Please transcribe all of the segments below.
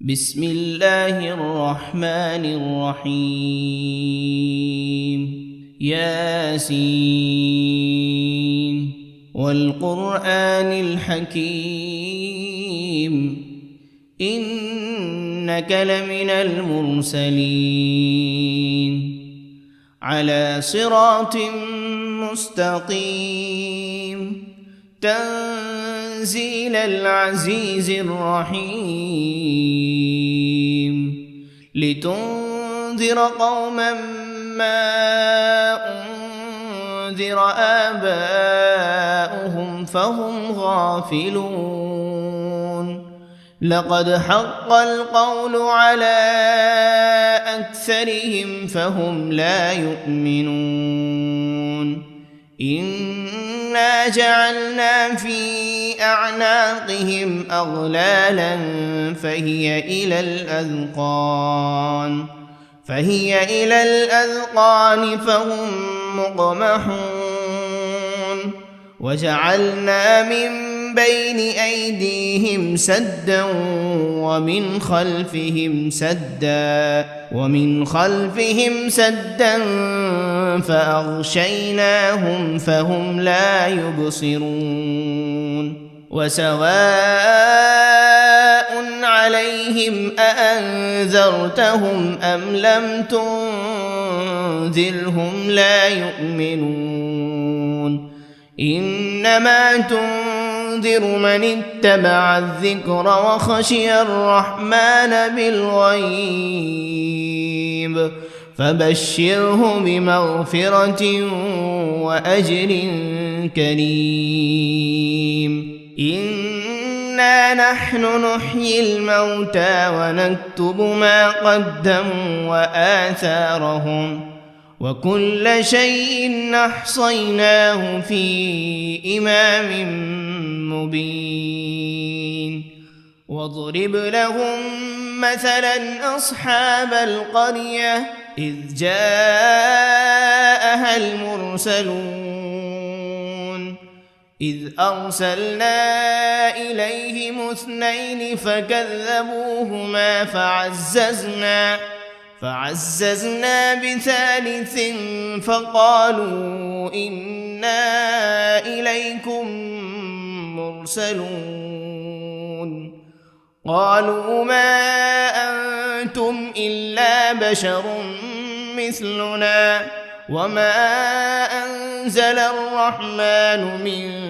بسم الله الرحمن الرحيم ياسين والقرآن الحكيم إنك لمن المرسلين على صراط مستقيم تنزيل العزيز الرحيم لتنذر قوما ما أنذر آباؤهم فهم غافلون لقد حق القول على أكثرهم فهم لا يؤمنون إنا جعلنا في أعناقهم أغلالا فهي إلى الأذقان فهم مقمحون وجعلنا من بين أيديهم سدا ومن خلفهم سدا فأغشيناهم فهم لا يبصرون وسواء عليهم أأنذرتهم أم لم تنذرهم لا يؤمنون إنما تنذر من اتبع الذكر وخشي الرحمن بالغيب فبشره بمغفرة وأجر كريم إنا نحن نحيي الموتى ونكتب ما قدموا وآثارهم وكل شيء أحصيناه في إمام مبين واضرب لهم مثلا أصحاب القرية إذ جاءها المرسلون إذ أرسلنا إليهم 2 فكذبوهما فعززنا بثالث فقالوا إنا إليكم مرسلون قالوا ما أنتم إلا بشر مثلنا وما أنزل الرحمن من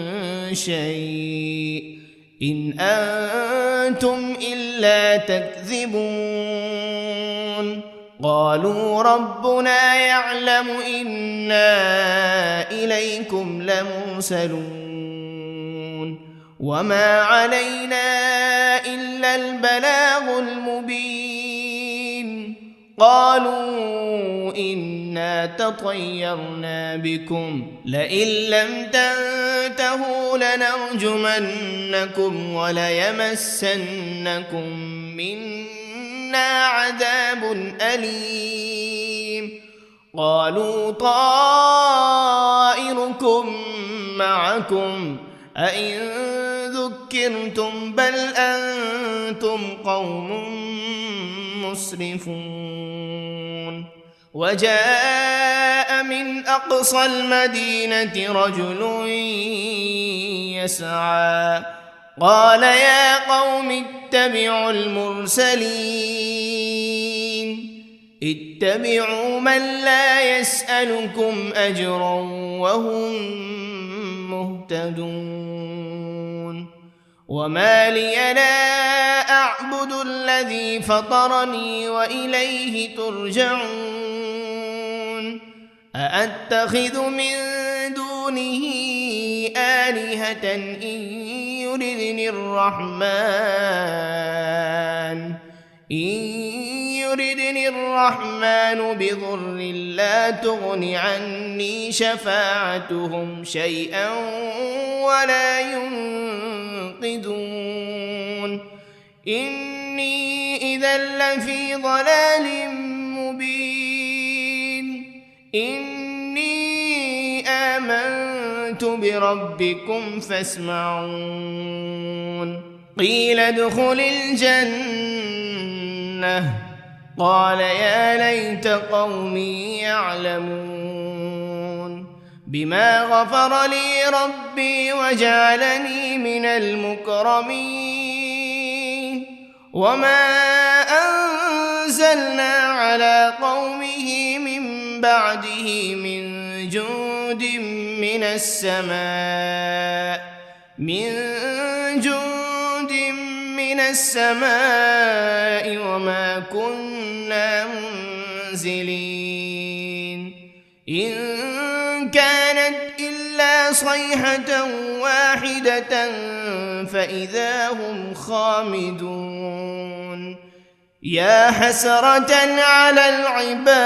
شيء إن أنتم إلا تكذبون قالوا ربنا يعلم إنا إليكم لمرسلون وما علينا إلا البلاغ المبين قالوا إنا تطيرنا بكم لئن لم تنتهوا لنرجمنكم وليمسنكم منا عذاب أليم قالوا طائركم معكم أئن ذكرتم بل أنتم قوم مسرفون وجاء من أقصى المدينة رجل يسعى قال يا قوم اتبعوا المرسلين اتبعوا من لا يسألكم أجرا وهم مهتدون وما لي لا أعبد الذي فطرني وإليه ترجعون أأتخذ من دونه آلهة إن يردني الرحمن بضر لا تغن عني شفاعتهم شيئا ولا ينقذون إني إذا لفي ضلال مبين إني آمنت بربكم فاسمعون قيل ادخل الجنة لأغوينه قال يا ليت قومي يعلمون بما غفر لي ربي وجعلني من المكرمين وما أنزلنا على قومه من بعده من جند من السماء وما كنا منزلين إن كانت إلا صيحة واحدة فإذا هم خامدون يا حسرة على العباد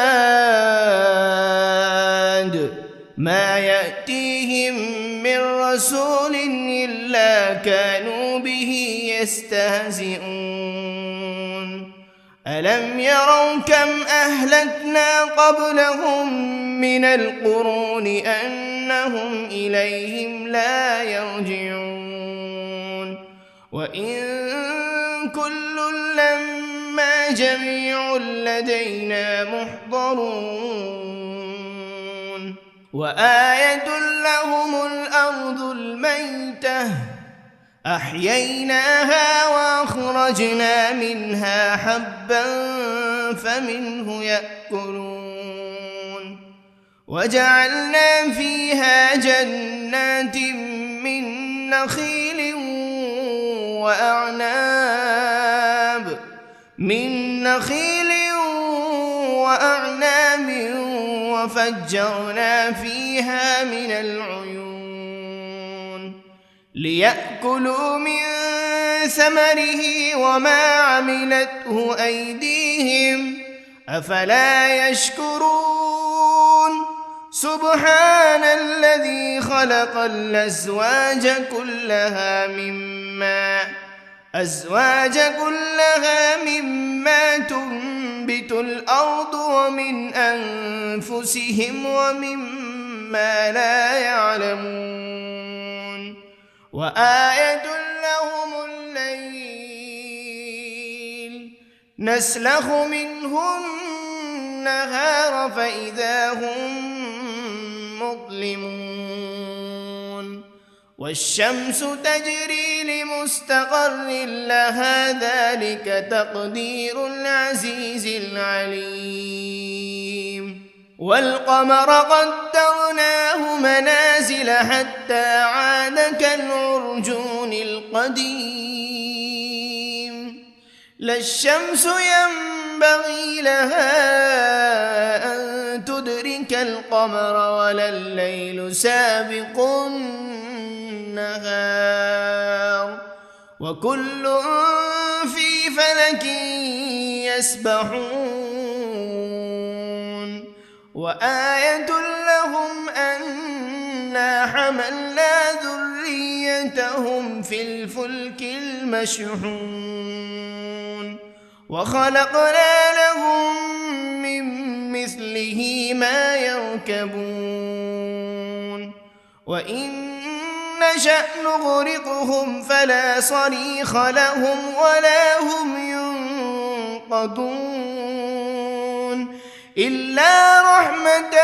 ما يأتيهم من رسول إلا كانوا به يستهزئون ألم يروا كم أهلكنا قبلهم من القرون أنهم إليهم لا يرجعون وإن كل لما جميع لدينا محضرون وآية لهم الأرض الميتة أحييناها وأخرجنا منها حبا فمنه يأكلون وجعلنا فيها جنات من نخيل وأعناب وفجرنا فيها من العيون ليأكلوا من ثمره وما عملته أيديهم أفلا يشكرون سبحان الذي خلق الأزواج كلها مما تنبت الأرض ومن أنفسهم ومما لا يعلمون وآية لهم الليل نسلخ منه النهار فإذا هم مظلمون والشمس تجري لمستقر لها ذلك تقدير العزيز العليم والقمر قدرناه منازل حتى عاد كالعرجون القديم لا الشمس ينبغي لها أن تدرك القمر ولا الليل سابق النهار وكل في فلك يسبحون وآية لهم أنا حملنا ذريتهم في الفلك المشحون وخلقنا لهم من مثله ما يركبون وإن نشأ نغرقهم فلا صريخ لهم ولا هم ينقذون إلا رحمة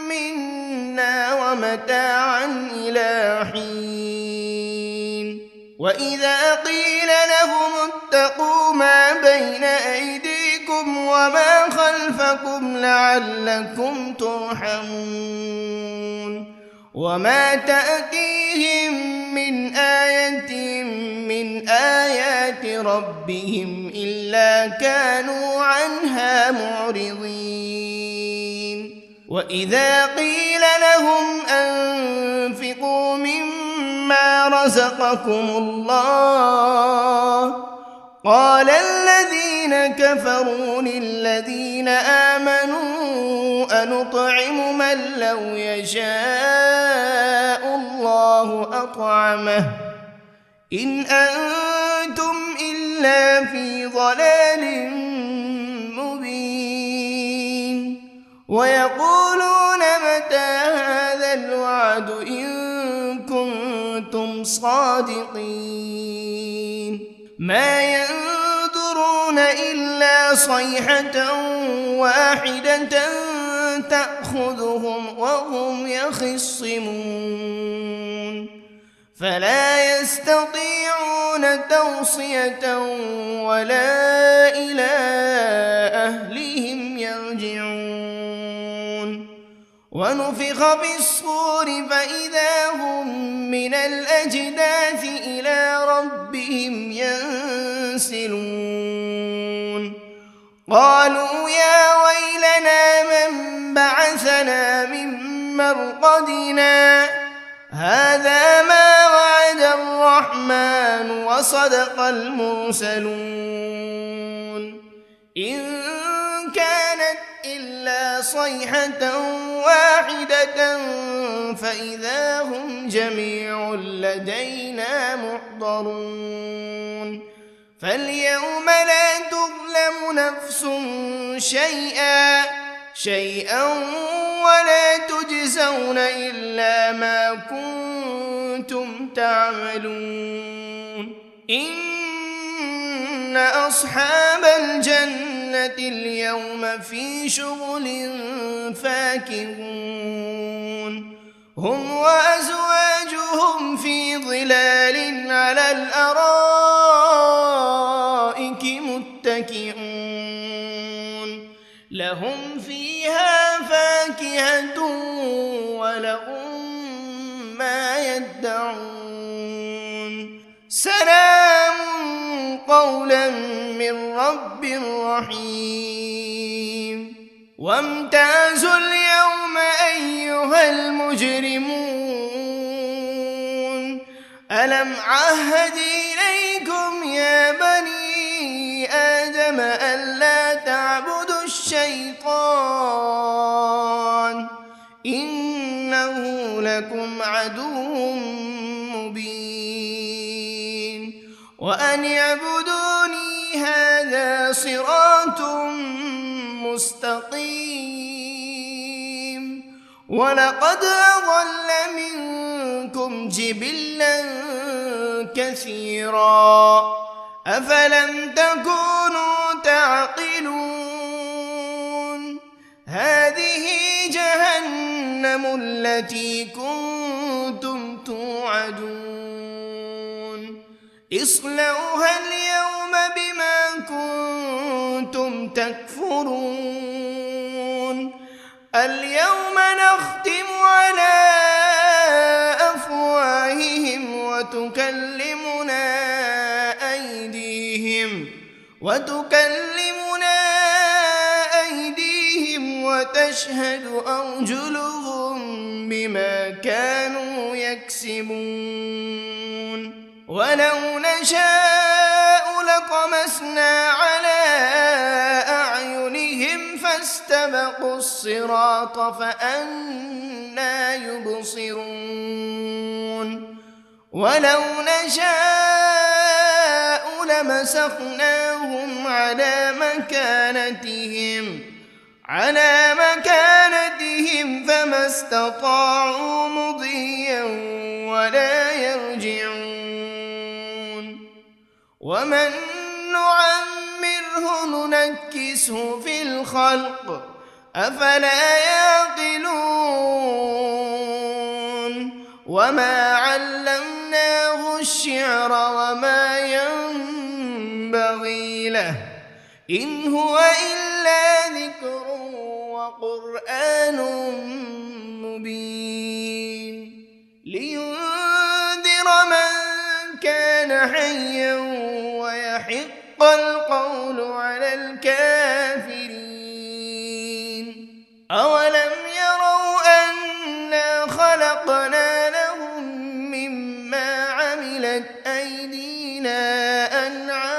منا ومتاعا إلى حين وإذا قيل لهم اتقوا ما بين أيديكم وما خلفكم لعلكم ترحمون وما تأتيهم من آية من آيات ربهم إلا كانوا عنها معرضين وإذا قيل لهم أنفقوا مما رزقكم الله قال الذين كفروا للذين آمنوا أنطعم من لو يشاء الله أطعمه إن أنتم إلا في ضلال مبين ويقولون متى هذا الوعد إن كنتم صادقين ما ينظرون إلا صيحة واحدة تأخذهم وهم يخصمون فلا يستطيعون توصية ولا إلى أهلهم يرجعون ونفخ في الصور فإذا هم من الأجداث إلى ربهم ينسلون قالوا يا ويلنا من بعثنا من مرقدنا هذا ما وعد الرحمن وصدق المرسلون إن كانت إلا صيحة واحدة فإذا هم جميع لدينا محضرون فاليوم لا تظلم نفس شيئا ولا تجزون إلا ما كنتم تعملون إن أصحاب الجنة اليوم في شغل فاكهون هم وأزواجهم في ظلال على الأرائك متكئون لهم فيها فاكهة ولهم ما يدعون سلام قولا من رب رحيم وامتازوا اليوم أيها المجرمون ألم عهد إليكم يا بني آدم ألا تعبدوا الشيطان إنه لكم عدو مبين وأن اعبدوني هذا صراط مستقيم ولقد أضل منكم جبلا كثيرا أفلم تكونوا تعقلون هذه جهنم التي كنتم توعدون اصلوها اليوم بما كنتم تكفرون اليوم نختم على أفواههم وتكلمنا أيديهم وتشهد أرجلهم بما كانوا يكسبون ولو نشاء لطمسنا على أعينهم فاستبقوا الصراط فأنى يبصرون ولو نشاء لمسخناهم على مكانتهم فما استطاعوا مضيا ولا يرجعون ومن نعمره ننكسه في الخلق أفلا يعقلون وما علمناه الشعر وما ينبغي له إن هو إلا ذكر وقرآن مبين لينذر من كان حيا ويحق القول على الكافرين أولم يروا أنا خلقنا لهم مما عملت أيدينا أنعاما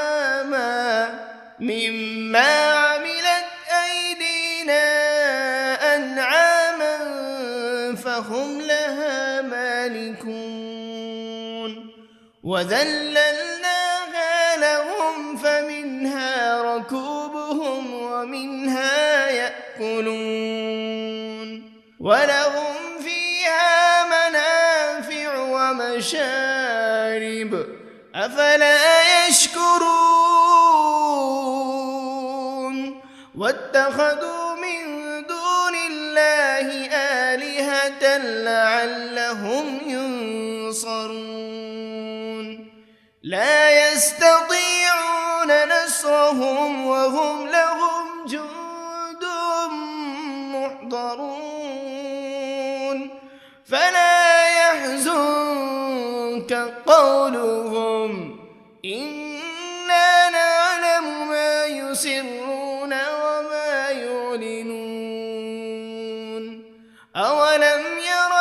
فهم لها مالكون وذللناها لهم فمنها ركوبهم ومنها يأكلون ولهم فيها منافع ومشارب أفلا يشكرون واتخذوا من دون الله آلهة لعلهم ينصرون لا يستطيعون نصرهم وهم لهم جند محضرون فلا يحزنك قولهم إنا نعلم ما يسرون وما يعلنون أولم ير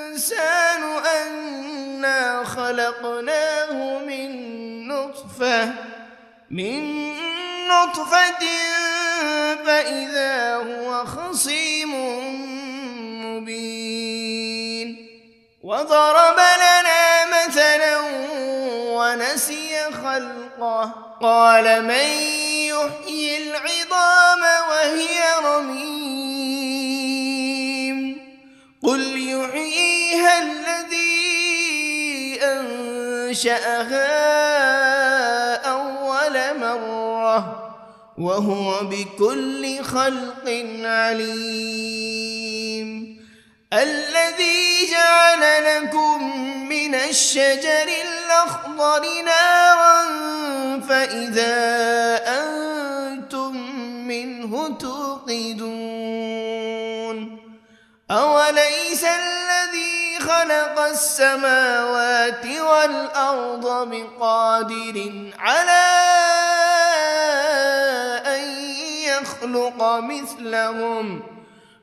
الإنسان أنا خلقناه من نطفة فإذا هو خصيم مبين وضرب لنا مثلا ونسي خلقه قال من يحيي العظام وهي رميم قل يحييها الذي أنشأها أول مرة وهو بكل خلق عليم الذي جعل لكم من الشجر الأخضر نارا فإذا أنتم منه توقدون أوليس الذي خلق السماوات والأرض بقادر على أن يخلق مثلهم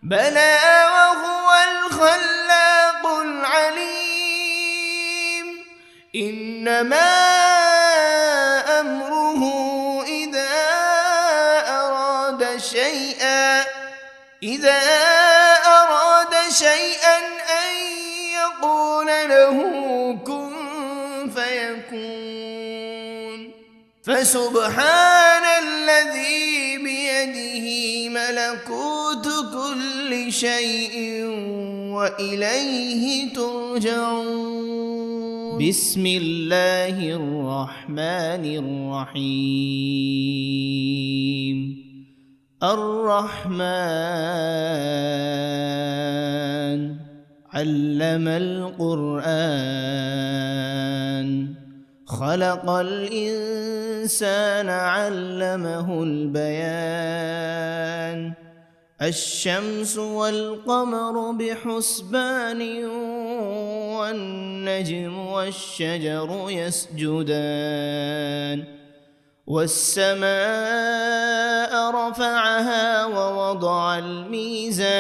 بلى وهو الخلاق العليم إنما أمره إذا أراد شيئا أن يقول له كن فيكون فسبحان الذي بيده ملكوت كل شيء وإليه ترجعون بسم الله الرحمن الرحيم الرحمن علم القرآن خلق الإنسان علمه البيان الشمس والقمر بحسبان والنجم والشجر يسجدان والسماء رفعها ووضع الميزان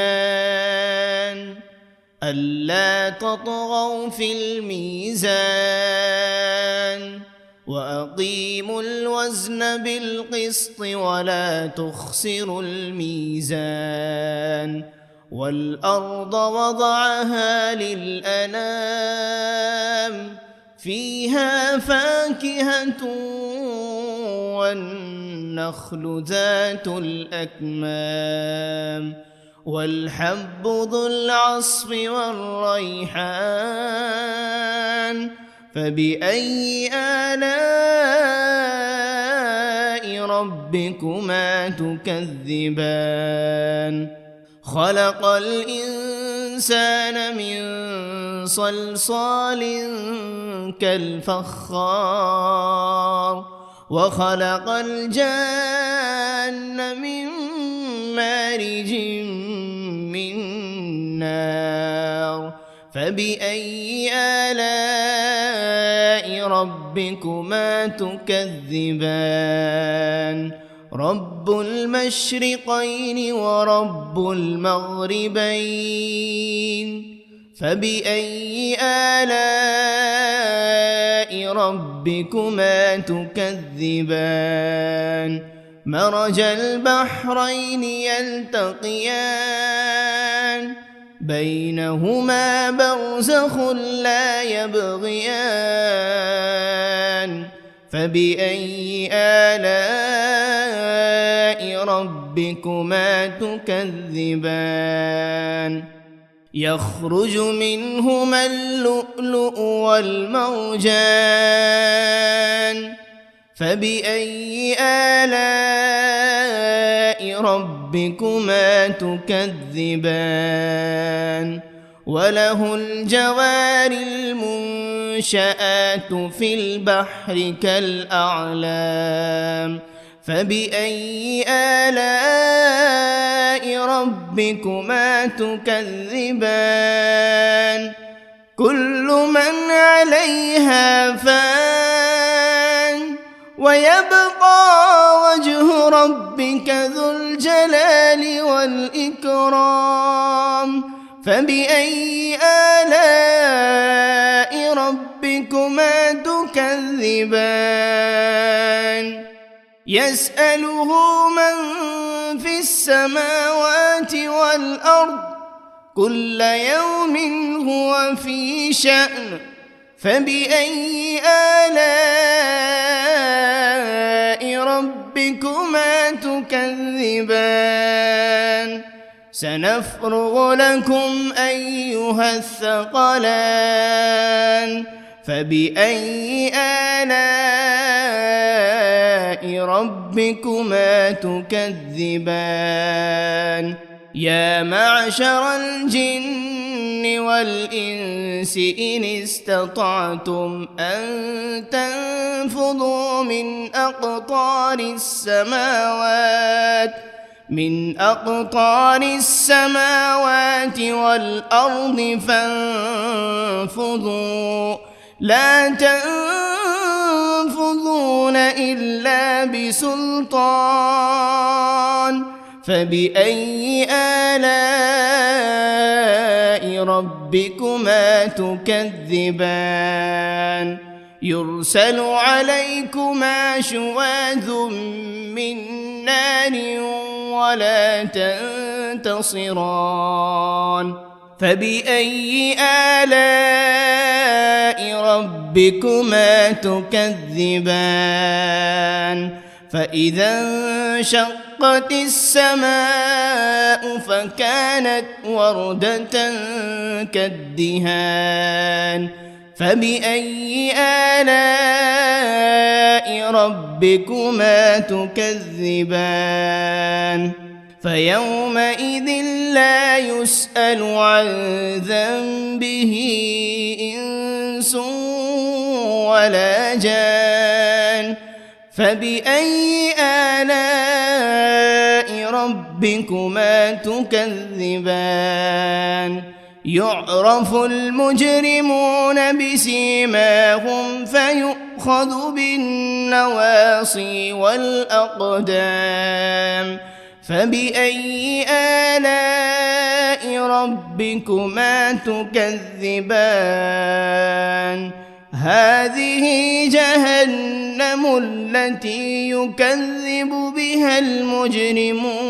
ألا تطغوا في الميزان وأقيموا الوزن بالقسط ولا تخسروا الميزان والأرض وضعها للأنام فيها فاكهة والنخل ذات الأكمام والحب ذو العصف والريحان فبأي آلاء ربكما تكذبان خلق الإنسان من صلصال كالفخار وخلق الجان من مارج من نار فبأي آلاء ربكما تكذبان رب المشرقين ورب المغربين فبأي آلاء ربكما تكذبان مرج البحرين يلتقيان بينهما برزخ لا يبغيان فبأي آلاء ربكما تكذبان يخرج منهما اللؤلؤ والمرجان فبأي آلاء ربكما تكذبان وله الجوار المنشآت في البحر كالأعلام فبأي آلاء ربكما تكذبان كل من عليها فان ويبقى وجه ربك ذو الجلال والإكرام فبأي آلاء ربكما تكذبان يسأله من في السماوات والأرض كل يوم هو في شأن فبأي آلاء ربكما تكذبان سنفرغ لكم أيها الثقلان فبأي آلاء ربكما تكذبان يا معشر الجن والإنس إن استطعتم أن تنفذوا من أقطار السماوات والأرض فانفذوا لا تنفذون إلا بسلطان فبأي آلاء ربكما تكذبان يرسل عليكما شواذ من نار ولا تنتصران فبأي آلاء ربكما تكذبان فإذا انشقت السماء فكانت وردة كالدهان فبأي آلاء ربكما تكذبان فيومئذ لا يسأل عن ذنبه إنس ولا جان فبأي آلاء ربكما تكذبان يعرف المجرمون بسيماهم فيؤخذ بالنواصي والأقدام فبأي آلاء ربكما تكذبان هذه جهنم التي يكذب بها المجرمون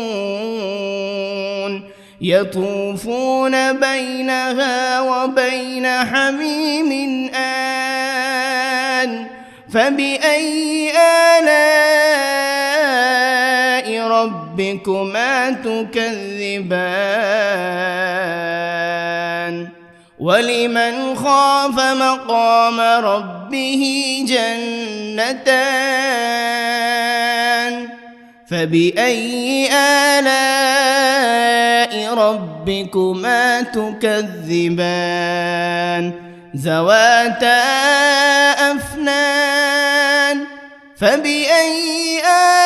يطوفون بينها وبين حميم آن فبأي آلاء ربكما تكذبان ولمن خاف مقام ربه جنتان فبأي آلاء ربكما تكذبان ذواتا أفنان فبأي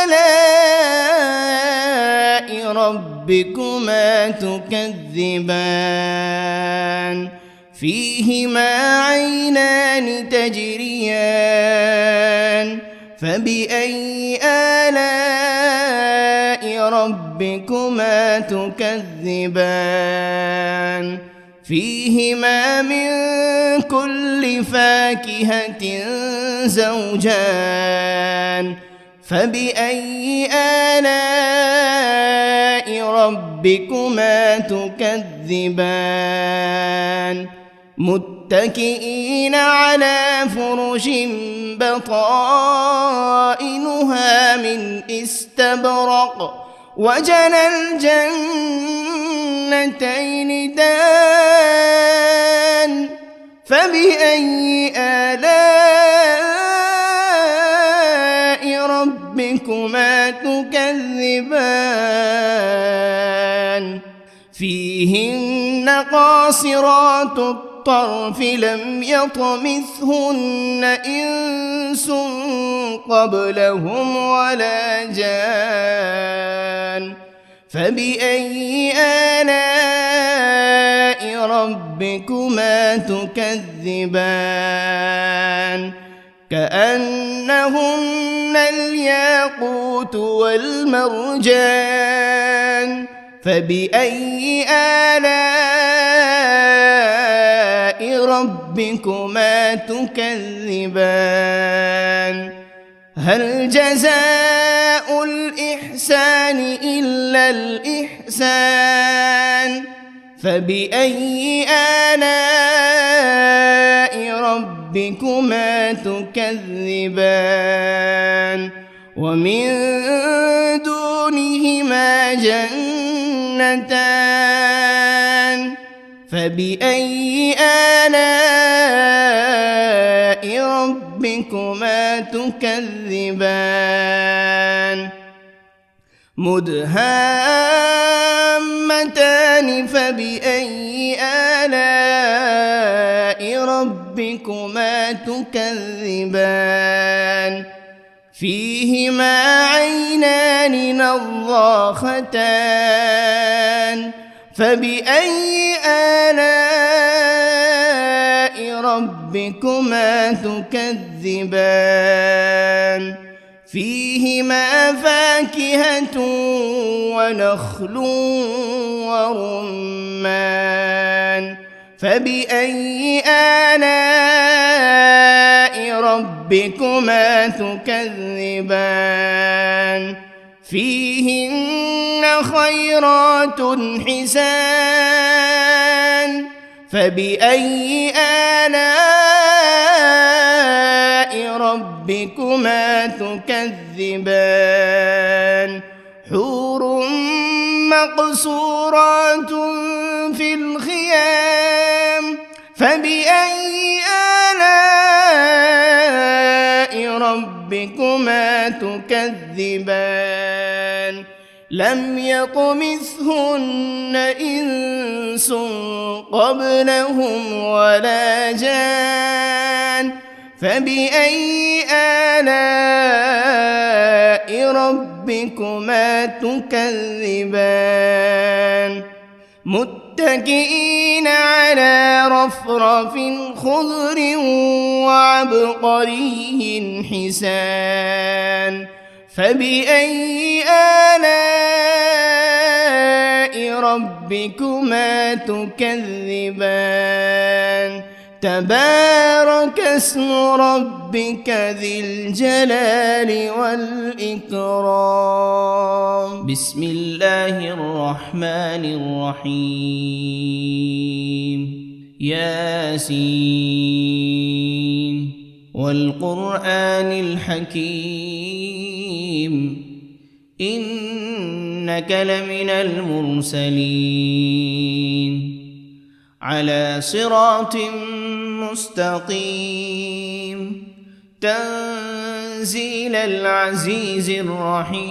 آلاء ربكما تكذبان فيهما عينان تجريان فبأي آلاء ربكما تكذبان فيهما من كل فاكهة زوجان فبأي آلاء ربكما تكذبان متكئين على فرش بطائنها من استبرق وجنى الجنتين دان فبأي آلاء ربكما تكذبان تكذبان فيهن قاصرات الطرف لم يطمثهن إنس قبلهم ولا جان فبأي آلاء ربكما تكذبان كأنهن الياقوت والمرجان فبأي آلاء ربكما تكذبان هل جزاء الإحسان إلا الإحسان فبأي آلاء ربكما تكذبان ومن دونهما جنتان فبأي آلاء ربكما تكذبان مدهامتان فبأي آلاء ربكما تكذبان فيهما عينان نضاختان فبأي آلاء ربكما تكذبان فيهما فاكهة ونخل ورمان فبأي آلاء ربكما تكذبان فيهن خيرات حسان فبأي آلاء ربكما تكذبان حور مقصورات في الخيام فبأي آلاء ربكما تكذبان لم يطمثهن إنس قبلهم ولا جان فبأي آلاء ربكما تكذبان متكئين على رفرف خضر وعبقري حسان فبأي آلاء ربكما تكذبان تبارك اسم ربك ذي الجلال والإكرام بسم الله الرحمن الرحيم ياسين والقرآن الحكيم إنك لمن المرسلين على صراط مستقيم تنزيل العزيز الرحيم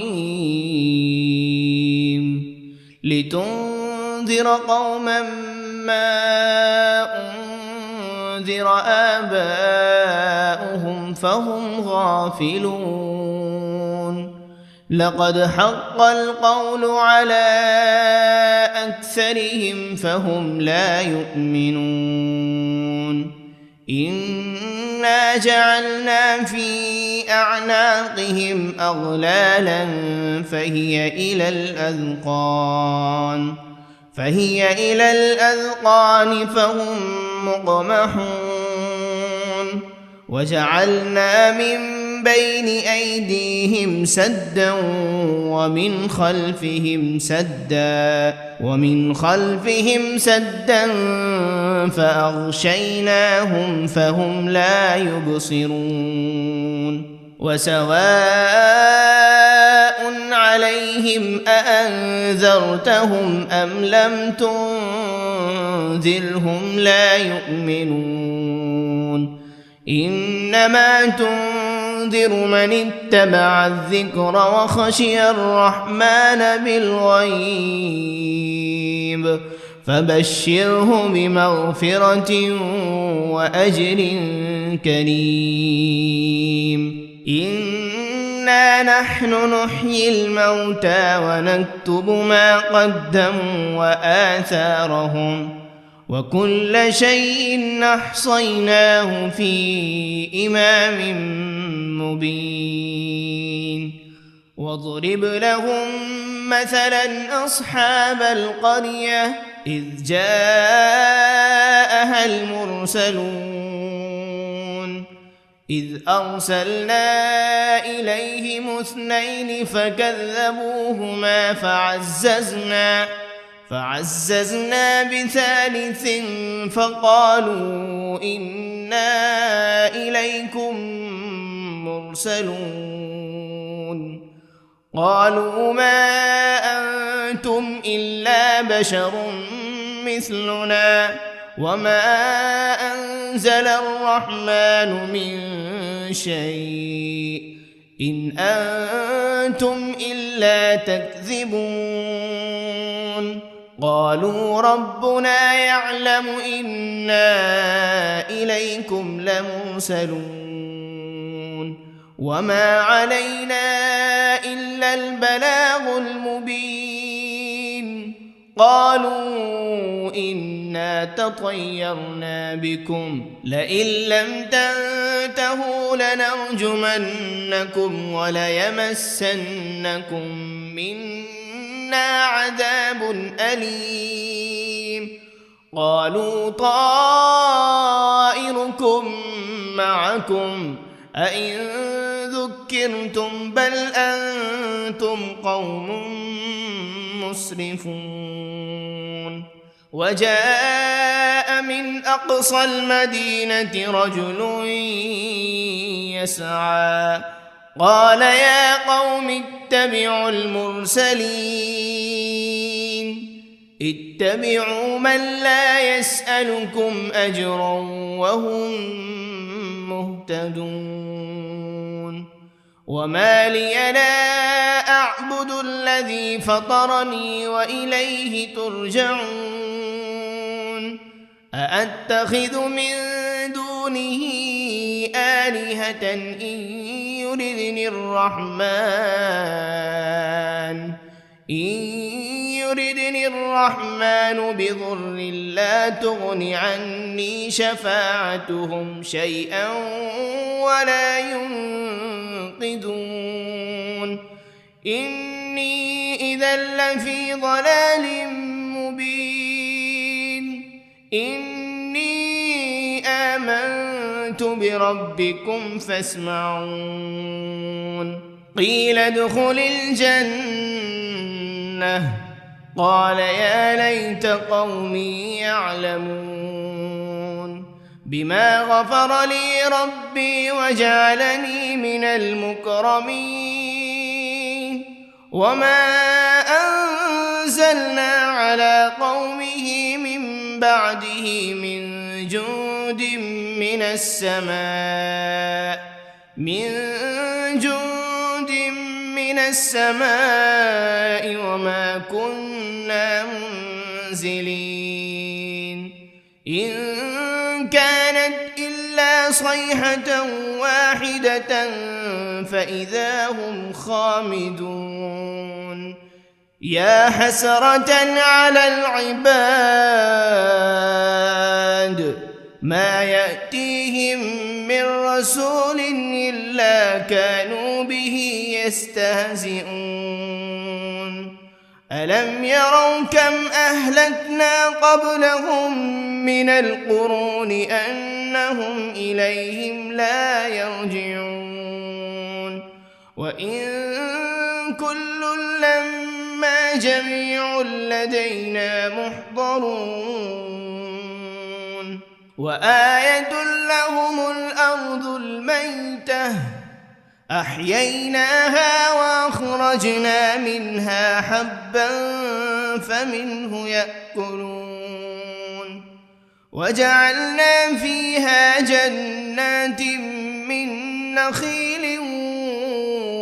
لتنذر قوما ما أنذر آباؤهم فهم غافلون لقد حق القول على أكثرهم فهم لا يؤمنون إنا جعلنا في أعناقهم أغلالا فهي إلى الأذقان فهم مقمحون وجعلنا من بين أيديهم سدا ومن خلفهم سدا فأغشيناهم فهم لا يبصرون وسواء عليهم أأنذرتهم أم لم تنذرهم لا يؤمنون إنما تنذر تنذر من اتبع الذكر وخشي الرحمن بالغيب فبشره بمغفرة وأجر كريم إنا نحن نحيي الموتى ونكتب ما قدموا وآثارهم وكل شيء أحصيناه في إمام مبين واضرب لهم مثلا أصحاب القرية إذ جاءها المرسلون إذ أرسلنا إليهم 2 فكذبوهما فعززنا بثالث فقالوا إنا إليكم مرسلون قالوا ما أنتم إلا بشر مثلنا وما أنزل الرحمن من شيء إن أنتم إلا تكذبون قالوا ربنا يعلم إنا إليكم لمرسلون وما علينا إلا البلاغ المبين قالوا إنا تطيرنا بكم لئن لم تنتهوا لنرجمنكم وليمسنكم منا عذاب أليم قالوا طائركم معكم أئن ذكرتم بل أنتم قوم مسرفون وجاء من أقصى المدينة رجل يسعى قال يا قوم اتبعوا المرسلين اتبعوا من لا يسألكم أجرا وهم مهتدون وما لي لا أعبد الذي فطرني وإليه ترجعون أأتخذ من دونه آلهة إن يردني الرحمن بضر لا تغن عني شفاعتهم شيئا ولا ينقذون إني إذا لفي ضلال مبين إني آمنت بربكم فاسمعون قيل ادخل الجنة قال يا ليت قومي يعلمون بما غفر لي ربي وجعلني من المكرمين وما أنزلنا على قومه من بعده من جند من السماء وما كنا منزلين إن كانت إلا صيحة واحدة فإذا هم خامدون يا حسرة على العباد ما يأتيهم من رسول إلا كانوا به يستهزئون ألم يروا كم أهلكنا قبلهم من القرون أنهم إليهم لا يرجعون وإن كل لما جميع لدينا محضرون وآية لهم الأرض الميتة أحييناها وأخرجنا منها حبا فمنه يأكلون وجعلنا فيها جنات من نخيل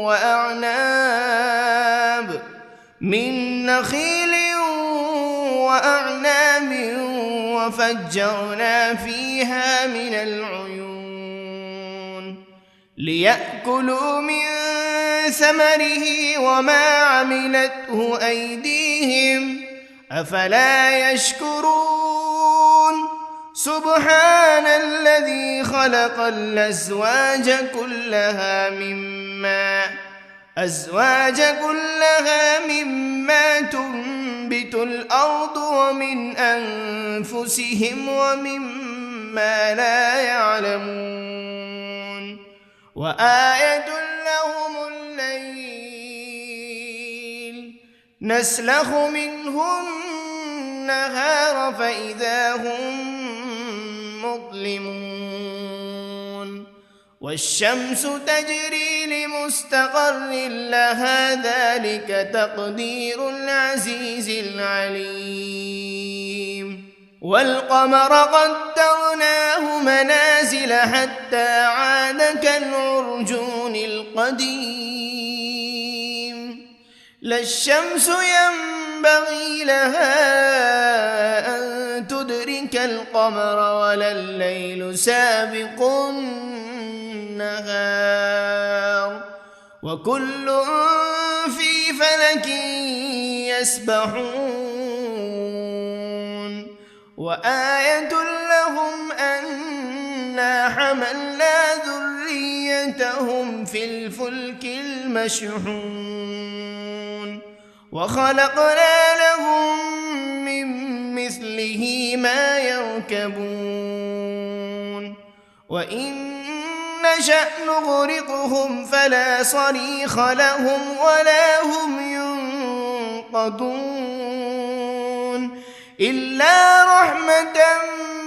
وأعناب من نخيل وأعناب وفجرنا فيها من العيون ليأكلوا من ثمره وما عملته أيديهم أفلا يشكرون سبحان الذي خلق الأزواج كلها مما تنبت الأرض ومن أنفسهم ومما لا يعلمون وآية لهم الليل نسلخ منه النهار فإذا هم مظلمون والشمس تجري لمستقر لها ذلك تقدير العزيز العليم والقمر قدرناه منازل حتى عاد كالعرجون القديم لا الشمس ينبغي لها أن تدرك القمر ولا الليل سابق النهار وكل في فلك يسبحون وآية لهم أنا حملنا ذريتهم في الفلك المشحون وخلقنا لهم من مثله ما يركبون وإن نشأ نغرقهم فلا صريخ لهم ولا هم ينقذون إلا رحمة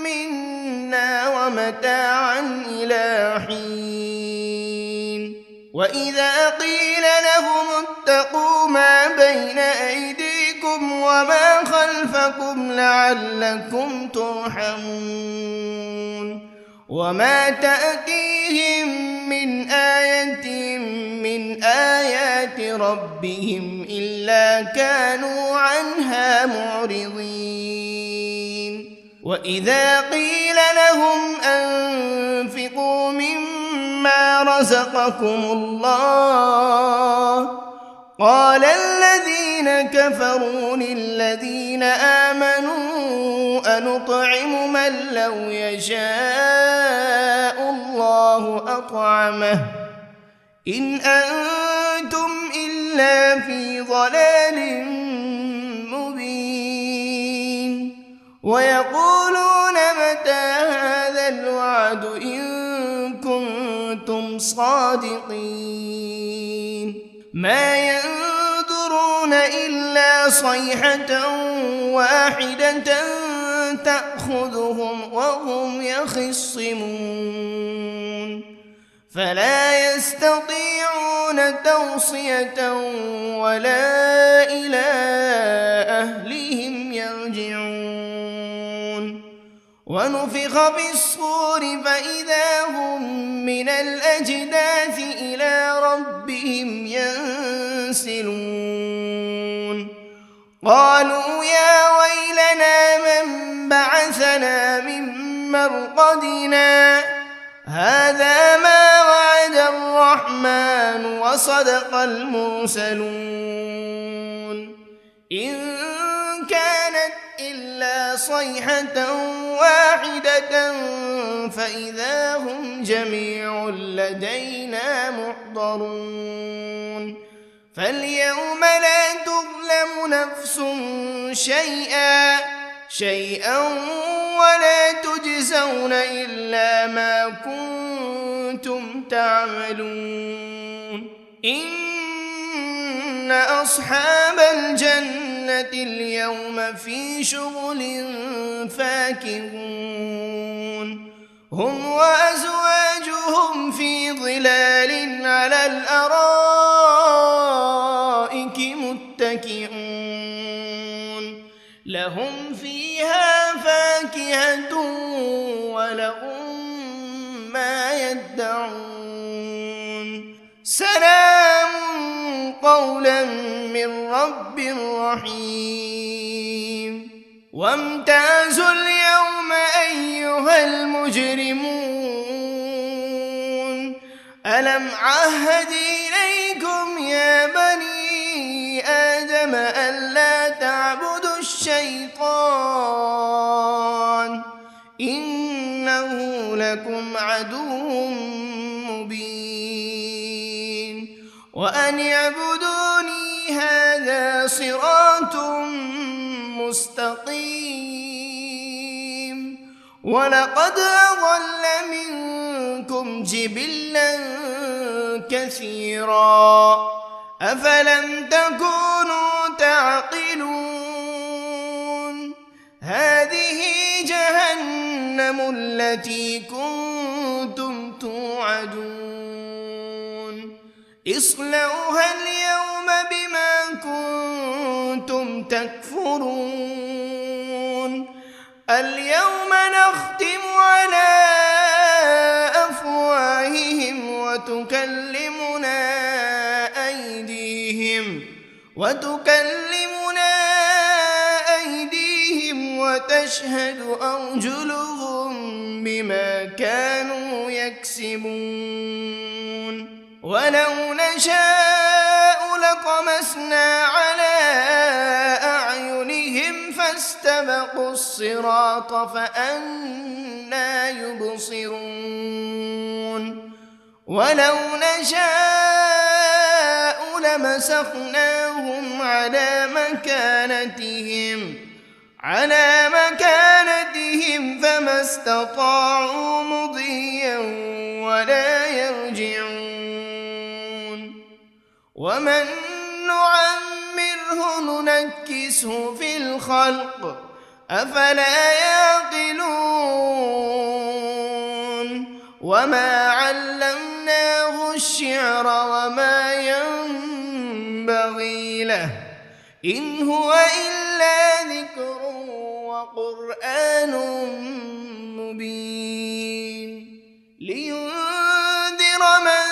منا ومتاعا إلى حين وإذا قيل لهم اتقوا ما بين أيديكم وما خلفكم لعلكم ترحمون وما تأتيهم من آية من آيات ربهم إلا كانوا عنها معرضين وإذا قيل لهم أنفقوا مما رزقكم الله قال الذين كفروا للذين آمنوا أنطعم من لو يشاء الله أطعمه إن أنتم إلا في ضلال مبين ويقولون متى هذا الوعد إن كنتم صادقين ما ينظرون إلا صيحة واحدة تأخذهم وهم يخصمون فلا يستطيعون توصية ولا إلى أهلهم يرجعون ونفخ بالصور فإذا هم من الأجداث إلى ربهم ينسلون قالوا يا ويلنا من بعثنا من مرقدنا هذا ما وعد الرحمن وصدق المرسلون إن كانت إلا صيحة واحدة فإذا هم جميع لدينا محضرون فاليوم لا تظلم نفس شيئا ولا تجزون إلا ما كنتم تعملون إن أصحاب الجنة اليوم في شغل فاكهون هم وأزواجهم في ظلال على الأرائك متكئون لهم فيها فاكهة ولهم ما يدعون سلام قولا من رب رحيم وامتازوا اليوم أيها المجرمون ألم عهد إليكم يا بني آدم ألا تعبدوا الشيطان إنه لكم عدو مبين وأن اعبدوني هذا صراط مستقيم ولقد أضل منكم جبلا كثيرا أفلم تكونوا تعقلون هذه جهنم التي كنتم توعدون اصلوها اليوم بما كنتم تكفرون اليوم نختم على أفواههم وتكلمنا أيديهم وتشهد أرجلهم بما كانوا يكسبون ولو نشاء لطمسنا على أعينهم فاستبقوا الصراط فأنى يبصرون ولو نشاء لمسخناهم على مكانتهم فما استطاعوا مضيا ولا يرجعون ومن نعمره ننكسه في الخلق أفلا يعقلون وما علمناه الشعر وما ينبغي له إن هو إلا ذكر وقرآن مبين لينذر من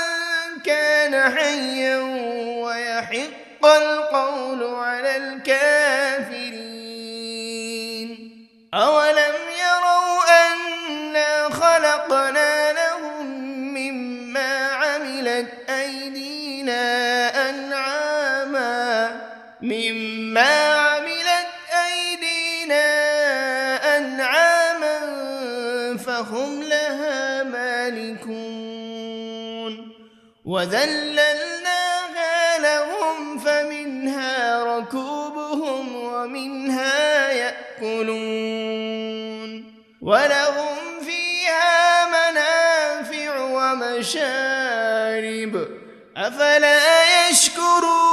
كان حيا ويحق القول على الكافرين أولم يروا أنا خلقنا لهم مما عملت أيدينا أنعاما فهم لها مالكون وذللناها لهم فمنها ركوبهم ومنها يأكلون ولهم فيها منافع ومشارب أفلا يشكرون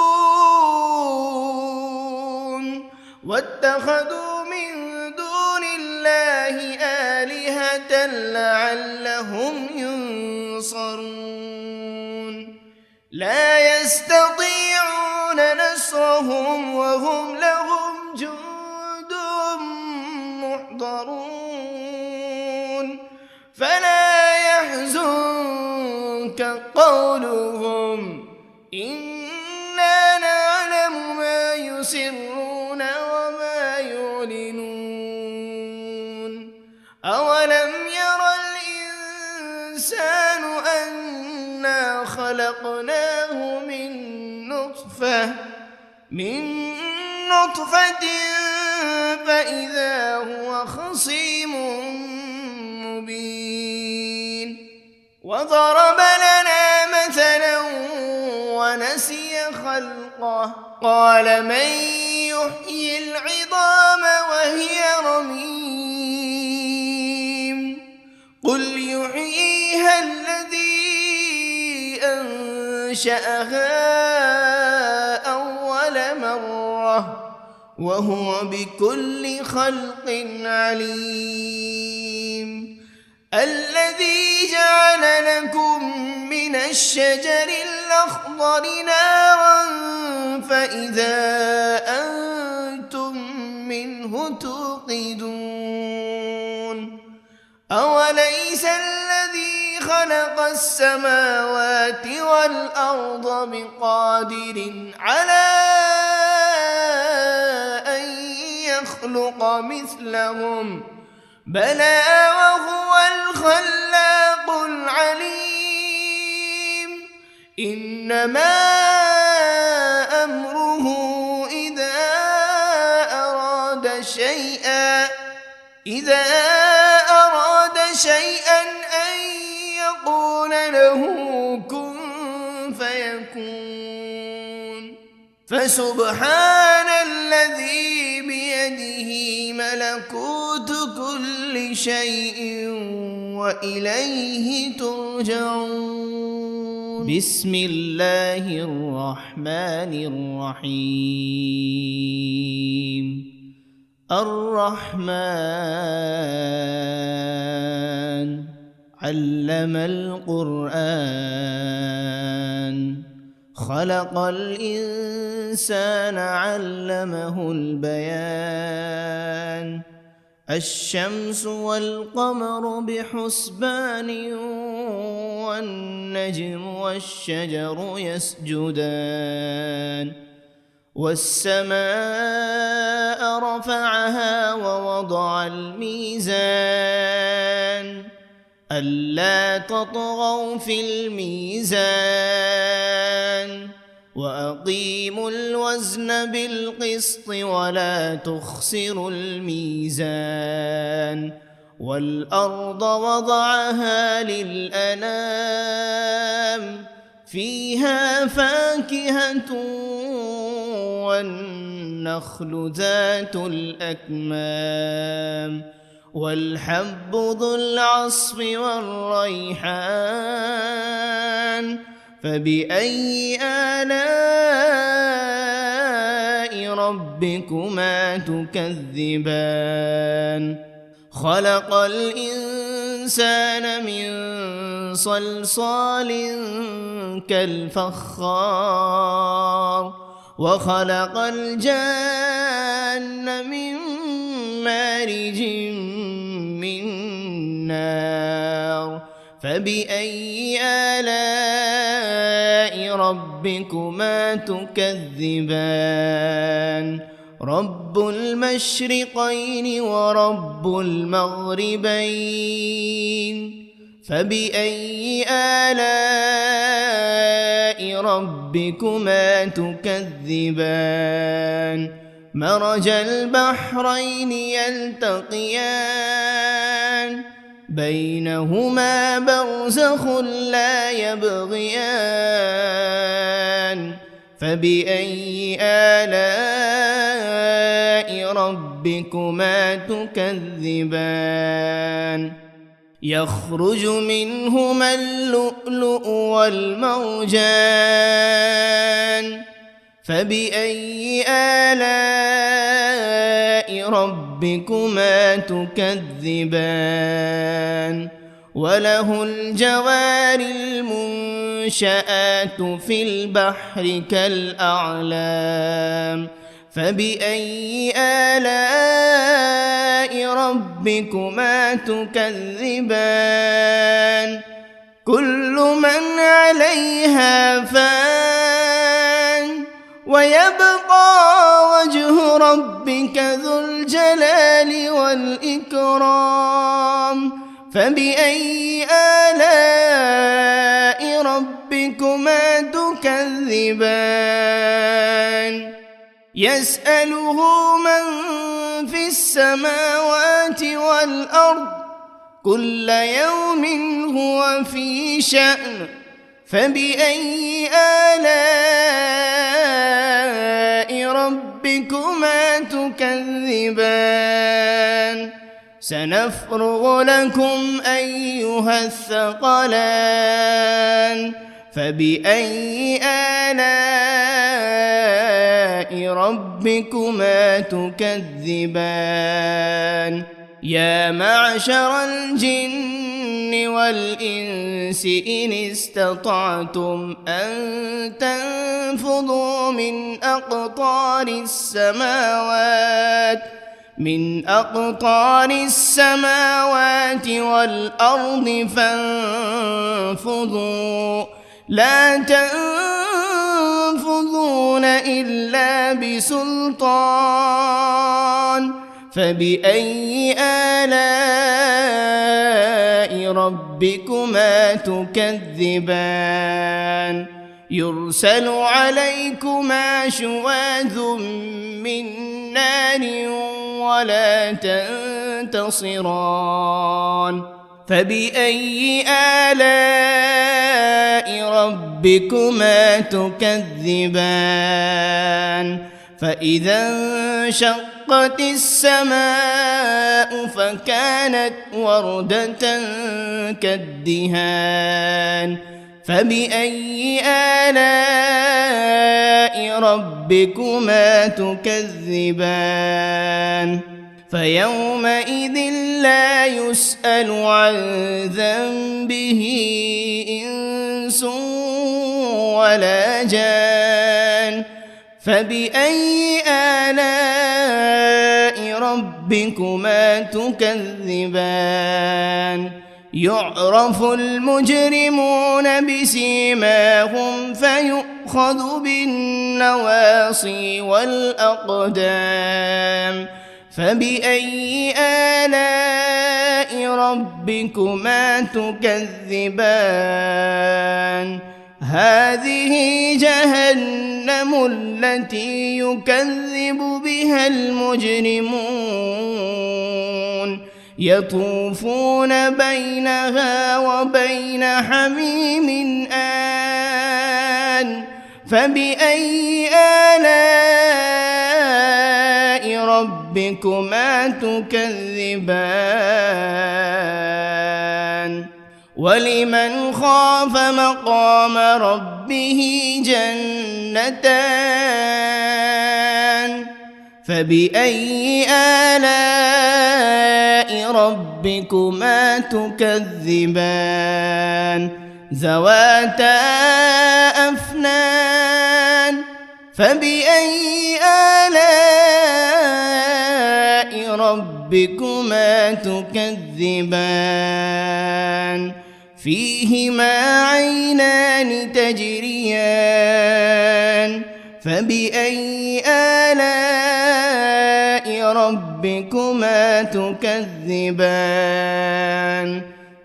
واتخذوا من دون الله آلهة لعلهم ينصرون لا يستطيعون نصرهم وهم لهم جند محضرون فلا يحزنك قولهم إنا نعلم ما يسرون وما يعلنون أولم ير الإنسان أنا خلقناه من نطفة فإذا هو خصيم مبين وضرب لنا مثلا ونسي خلقه قال من يحيي العظام وهي رميم قل يحييها الذي أنشأها أول مرة وهو بكل خلق عليم الذي جعل لكم من الشجر الأخضر نارا فإذا أنتم منه توقدون أوليس الذي خلق خلق السماوات والأرض بقادر على أن يخلق مثلهم بلى وهو الخلاق العليم إنما أمره إذا أراد شيئا أن يقول له كن فيكون فسبحان الذي بيده ملكوت كل شيء وإليه ترجعون بسم الله الرحمن الرحيم الرحمن علم القرآن خلق الإنسان علمه البيان الشمس والقمر بحسبان والنجم والشجر يسجدان والسماء رفعها ووضع الميزان ألا تطغوا في الميزان وأقيموا الوزن بالقسط ولا تخسروا الميزان والأرض وضعها للأنام فيها فاكهة والنخل ذات الأكمام والحب ذو العصف والريحان فبأي آلاء ربكما تكذبان خلق الإنسان من صلصال كالفخار وخلق الجان من مارج من نار فبأي آلاء ربكما تكذبان رب المشرقين ورب المغربين فبأي آلاء ربكما تكذبان مرج البحرين يلتقيان بينهما برزخ لا يبغيان فبأي آلاء ربكما تكذبان يخرج منهما اللؤلؤ والمرجان فبأي آلاء ربكما تكذبان وله الجوار المنشآت في البحر كالأعلام فبأي آلاء ربكما تكذبان كل من عليها فان ويبقى وجه ربك ذو الجلال والإكرام فبأي آلاء ربكما تكذبان يسأله من في السماوات والأرض كل يوم هو في شأن فبأي آلاء ربكما تكذبان سنفرغ لكم أيها الثقلان فبأي آلاء ربكما تكذبان يا معشر الجن والإنس إن استطعتم أن تنفذوا من أقطار السماوات من أقطار السماوات والأرض فانفضوا لا تنفذون إلا بسلطان فبأي آلاء ربكما تكذبان يرسل عليكما شواذ من نار ولا تنتصران فبأي آلاء ربكما تكذبان فإذا انشقت السماء فكانت وردة كالدهان فبأي آلاء ربكما تكذبان فيومئذ لا يسأل عن ذنبه إنس ولا جان فبأي آلاء ربكما تكذبان يعرف المجرمون بسيماهم فيؤخذ بالنواصي والأقدام فبأي آلاء ربكما تكذبان هذه جهنم التي يكذب بها المجرمون يطوفون بينها وبين حميم آن فبأي آلاء ربكما تكذبان ولمن خاف مقام ربه جنتان فبأي آلاء ربكما تكذبان ذواتا أفنان فبأي آلاء ربكما تكذبان فيهما عينان تجريان فبأي آلاء ربكما تكذبان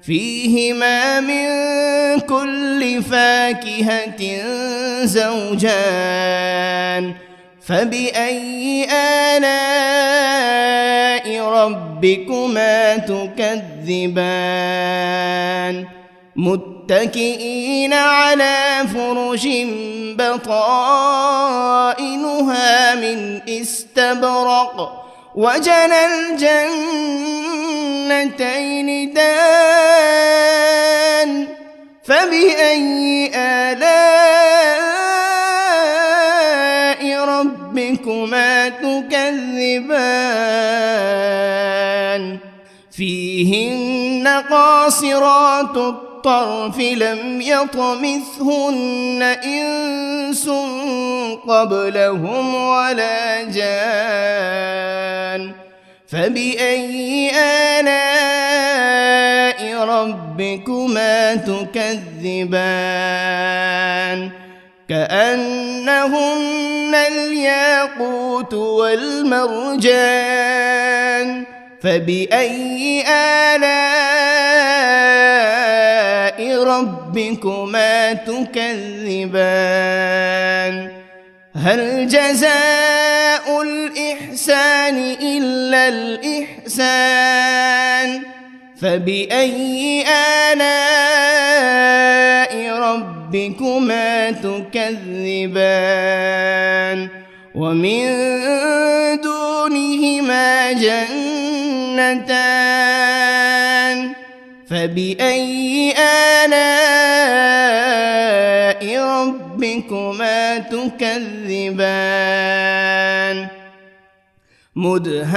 فيهما من كل فاكهة زوجان فبأي آلاء ربكما تكذبان متكئين على فرش بطائنها من استبرق وجنى الجنتين دان فبأي آلاء ربكما تكذبان فيهن قاصرات الطرف لم يطمثهن إنس قبلهم ولا جان فبأي آلاء ربكما تكذبان كأنهن الياقوت والمرجان فبأي آلاء ربكما تكذبان هل جزاء الإحسان إلا الإحسان فبأي آلاء ربكما تكذبان ومن دونهما جنتان فبأي آلاء ربكما تكذبان مدهامتان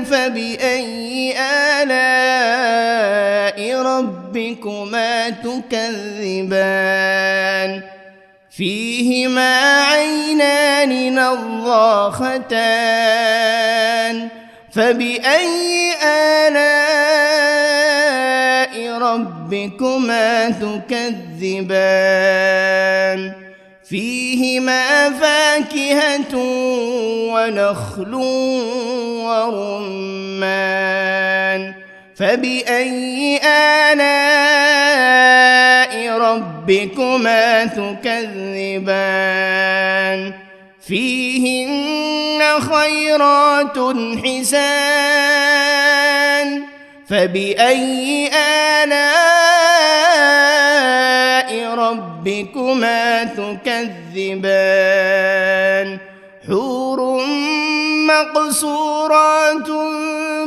فبأي آلاء ربكما تكذبان فيهما عينان نضاختان فبأي آلاء ربكما تكذبان فيهما فاكهة ونخل ورمان فبأي آلاء ربكما تكذبان فيهن خيرات حسان فبأي آلاء ربكما تكذبان حور مقصورات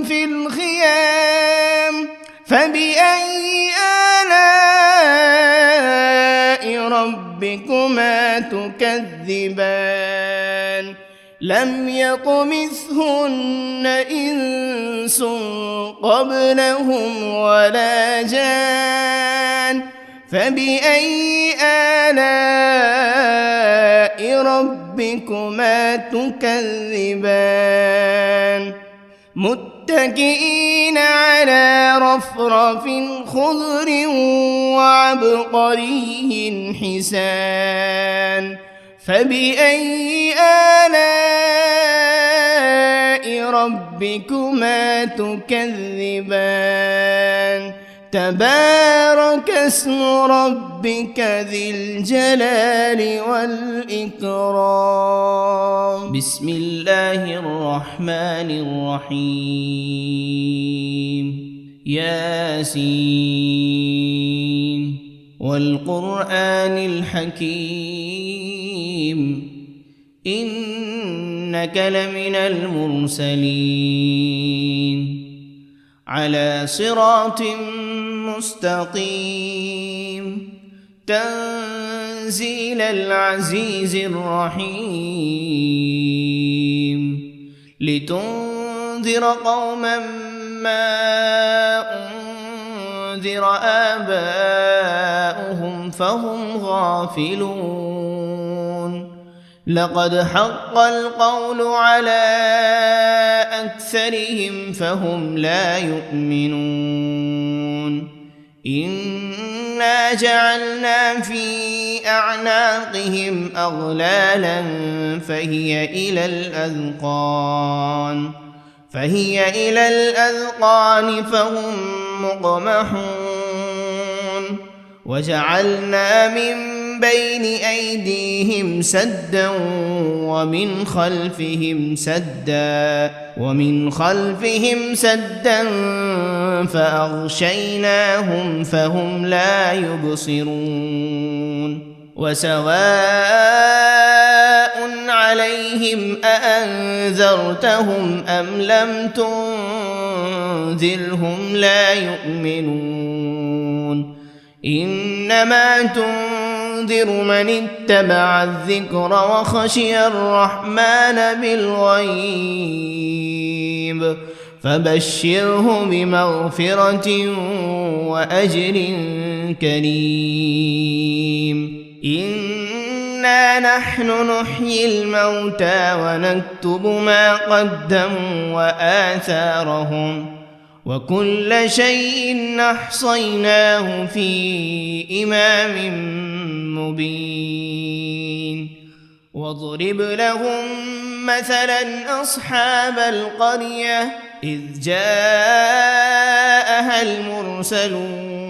في الخيام فبأي آلاء ربكما تكذبان لم يطمثهن إنس قبلهم ولا جان فبأي آلاء ربكما تكذبان متكئين على رفرف خضر وعبقري حسان فبأي آلاء ربكما تكذبان تبارك اسم ربك ذي الجلال والإكرام بسم الله الرحمن الرحيم ياسين والقرآن الحكيم إنك لمن المرسلين على صراط مستقيم تنزيل العزيز الرحيم لتنذر قوما ما أنذر آباؤهم فهم غافلون لقد حق القول على أكثرهم فهم لا يؤمنون إنا جعلنا في أعناقهم أغلالا فهي إلى الأذقان فهم مقمحون وجعلنا من بين أيديهم سدا ومن خلفهم سدا فأغشيناهم فهم لا يبصرون وسواء عليهم أأنذرتهم أم لم تنذرهم لا يؤمنون إنما تنذر من اتبع الذكر وخشي الرحمن بالغيب فبشره بمغفرة وأجر كريم إنا نحن نحيي الموتى ونكتب ما قدموا وآثارهم وكل شيء أحصيناه في إمام مبين واضرب لهم مثلا أصحاب القرية إذ جاءها المرسلون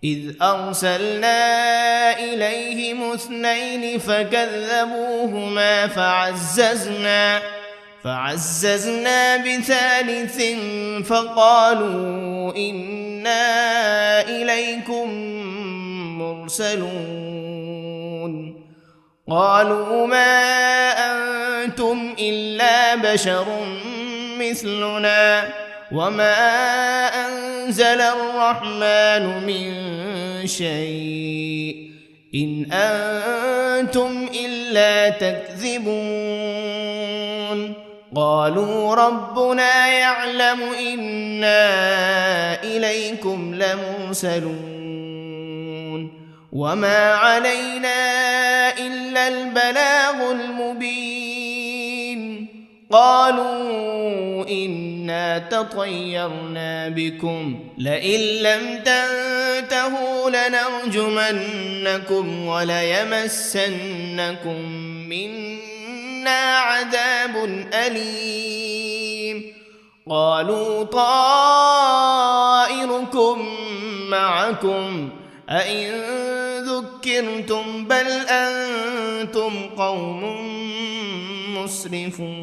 إذ أرسلنا إليهم 2 فكذبوهما فعززنا ب3 فقالوا إنا إليكم مرسلون قالوا ما أنتم إلا بشر مثلنا وما أنزل الرحمن من شيء إن أنتم إلا تكذبون قالوا ربنا يعلم إنا إليكم لمرسلون وما علينا إلا البلاغ المبين قالوا إنا تطيرنا بكم لئن لم تنتهوا لنرجمنكم وليمسنكم منا عذاب أليم قالوا طائركم معكم أئن ذكرتم بل أنتم قوم مسرفون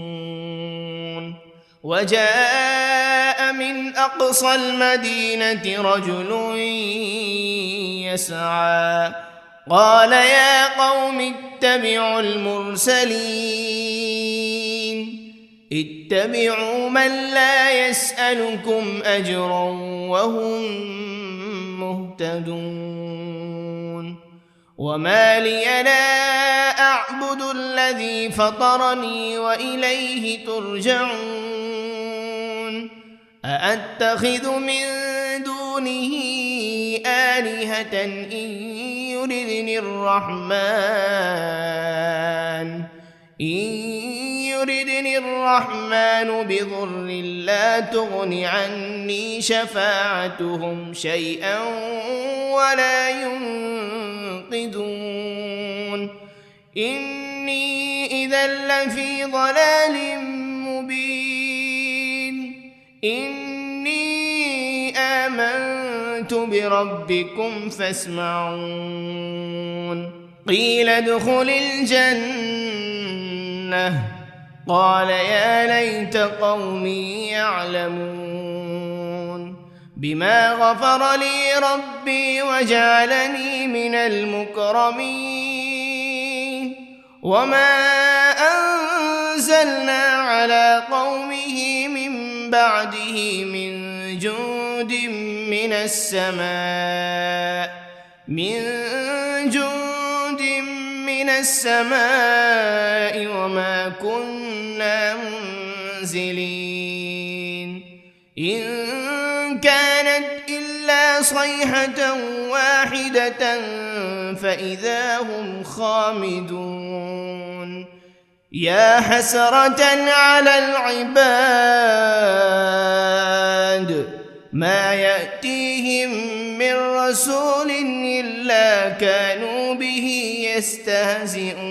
وجاء من أقصى المدينة رجل يسعى قال يا قوم اتبعوا المرسلين اتبعوا من لا يسألكم أجرا وهم مهتدون وما لي لا أعبد الذي فطرني وإليه ترجعون أأتخذ من دونه آلهة إن يردني الرحمن بضر لا تغن عني شفاعتهم شيئا ولا ينقذون إني إذا لفي ضلال مبين إني آمنت بربكم فاسمعون قيل ادخل الجنة قال يا ليت قومي يعلمون بما غفر لي ربي وجعلني من المكرمين وما أنزلنا على قومه من بعده من جند من السماء وما كنا منزلين إن كانت إلا صيحة واحدة فإذا هم خامدون يا حسرة على العباد ما يأتيهم من رسول إلا كانوا به يستهزئون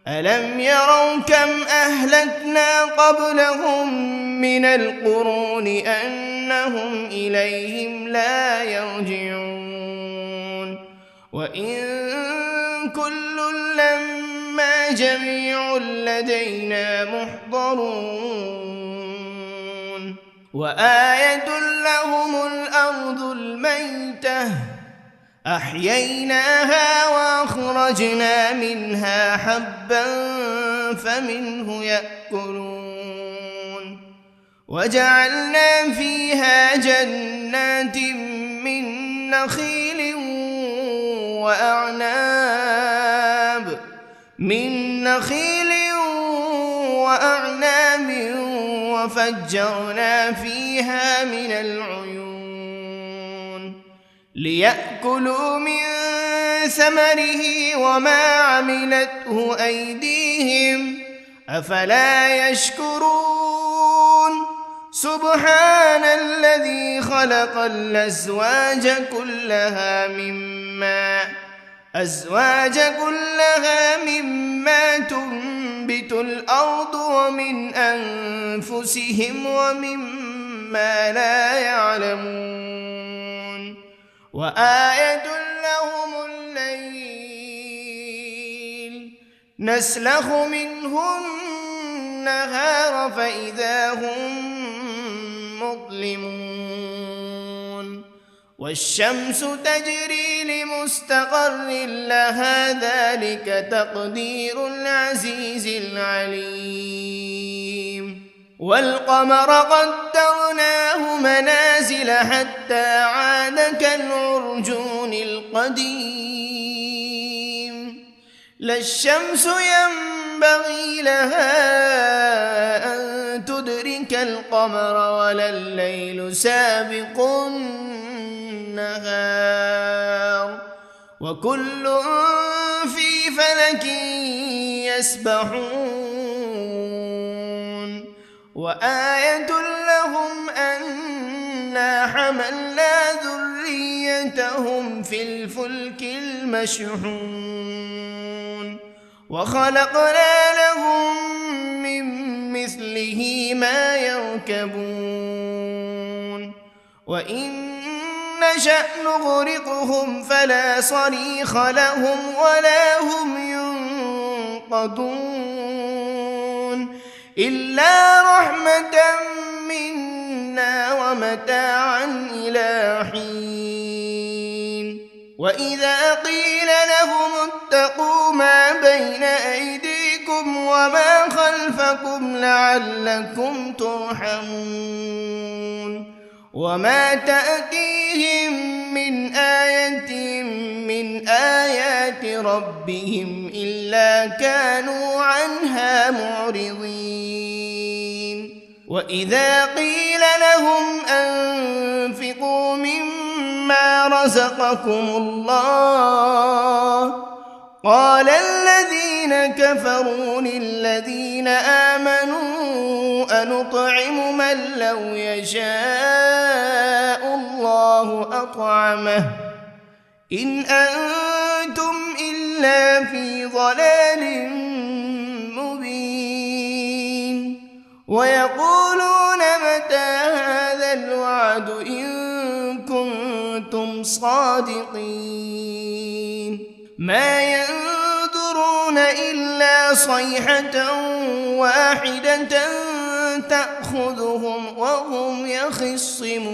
ألم يروا كم أهلكنا قبلهم من القرون أنهم إليهم لا يرجعون وإن كل لما جميع لدينا محضرون وآية لهم الأرض الميتة أحييناها وأخرجنا منها حبا فمنه يأكلون وجعلنا فيها جنات من نخيل وأعناب وفجرنا فيها من العيون ليأكلوا من ثمره وما عملته أيديهم أفلا يشكرون سبحان الذي خلق الأزواج كلها مما تنبت الأرض ومن أنفسهم ومما لا يعلمون وآية لهم الليل نسلخ منه النهار فإذا هم مظلمون والشمس تجري لمستقر لها ذلك تقدير العزيز العليم والقمر قدرناه منازل حتى عاد كالعرجون القديم لا الشمس ينبغي لها أن تدرك القمر ولا الليل سابق النهار وكل في فلك يسبحون وآية لهم أنا حملنا ذريتهم في الفلك المشحون وخلقنا لهم من مثله ما يركبون وإن نشأ نغرقهم فلا صريخ لهم ولا هم ينقذون إلا رحمة منا ومتاعا إلى حين وإذا قيل لهم اتقوا ما بين أيديكم وما خلفكم لعلكم ترحمون وما تأتيهم من آية من آيات ربهم إلا كانوا عنها معرضين وإذا قيل لهم أنفقوا مما رزقكم الله قال الذين كفروا للذين آمنوا أنطعم من لو يشاء الله أطعمه إن أنتم إلا في ضلال مبين ويقولون متى هذا الوعد إن كنتم صادقين ما ينظرون إلا صيحة واحدة تأخذهم وهم يخصمون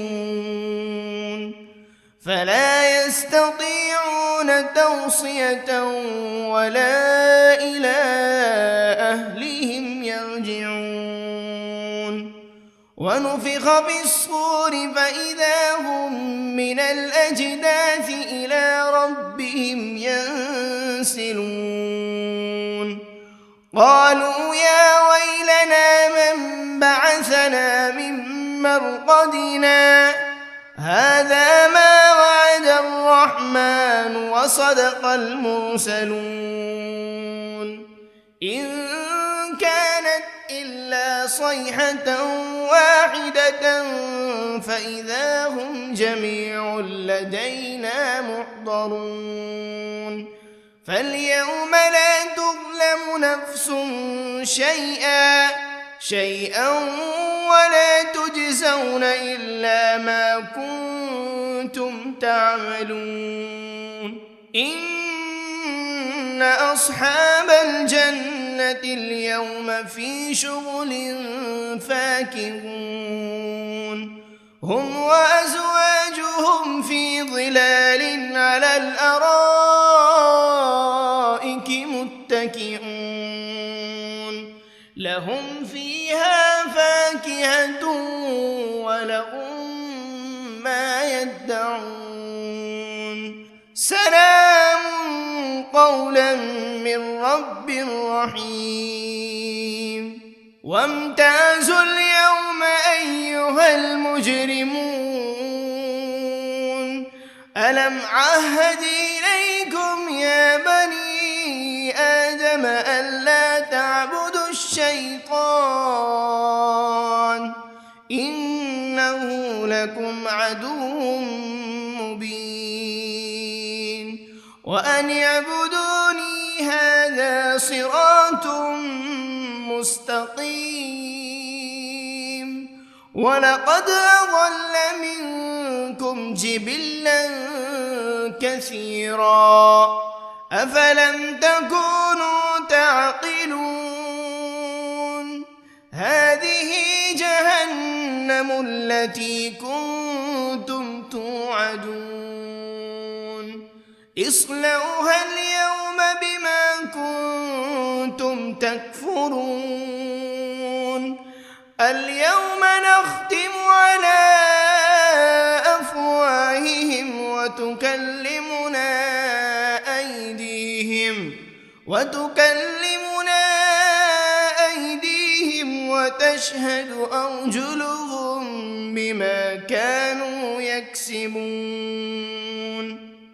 فلا يستطيعون توصية ولا إلى أهلهم يرجعون ونفخ بالصور فإذا هم من الأجداث إلى ربهم ينسلون قالوا يا ويلنا من بعثنا من مرقدنا هذا ما وعد الرحمن وصدق المرسلون إن كانت إلا صيحة واحدة فإذا هم جميع لدينا محضرون فاليوم لا تظلم نفس شيئا ولا تجزون إلا ما كنتم تعملون إن أصحاب الجنة اليوم في شغل فاكهون هم وأزواجهم في ظلال على الأرائك متكئون لهم فيها فاكهة ولهم ما يدعون سلام قولا من رب رحيم وامتازوا اليوم أيها المجرمون ألم عهد إليكم يا بني آدم ألا تعبدوا الشيطان إنه لكم عدو مبين وأن اعبدوني هذا صراط مستقيم ولقد أضل منكم جبلا كثيرا أفلم تكونوا تعقلون هذه جهنم التي كنتم توعدون اصلوها اليوم بما كنتم تكفرون اليوم نختم على أفواههم وتكلمنا أيديهم وتشهد أرجلهم بما كانوا يكسبون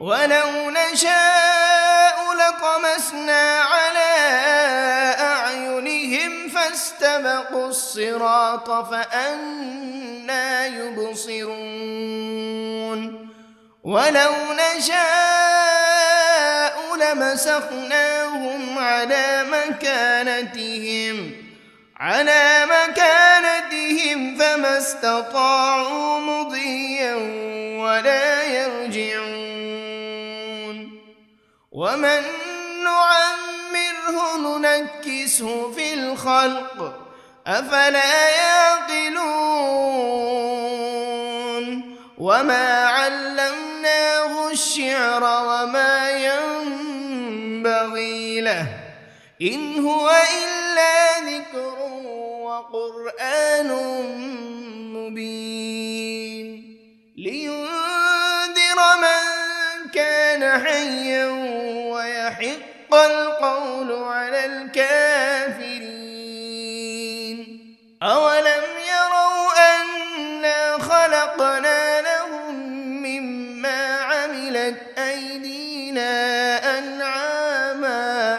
ولو نشاء لطمسنا على أعينهم فاستبقوا الصراط فأنى يبصرون ولو نشاء لمسخناهم على مكانتهم فما استطاعوا مضيا ولا يرجعون ومن نعمره ننكسه في الخلق أفلا يعقلون وما علمناه الشعر وما ينبغي له إن هو إلا ذكر وقرآن مبين لينذر من كان حيا ويحق القول على الكافرين أولم يروا أنا خلقنا لهم مما عملت أيدينا أنعاما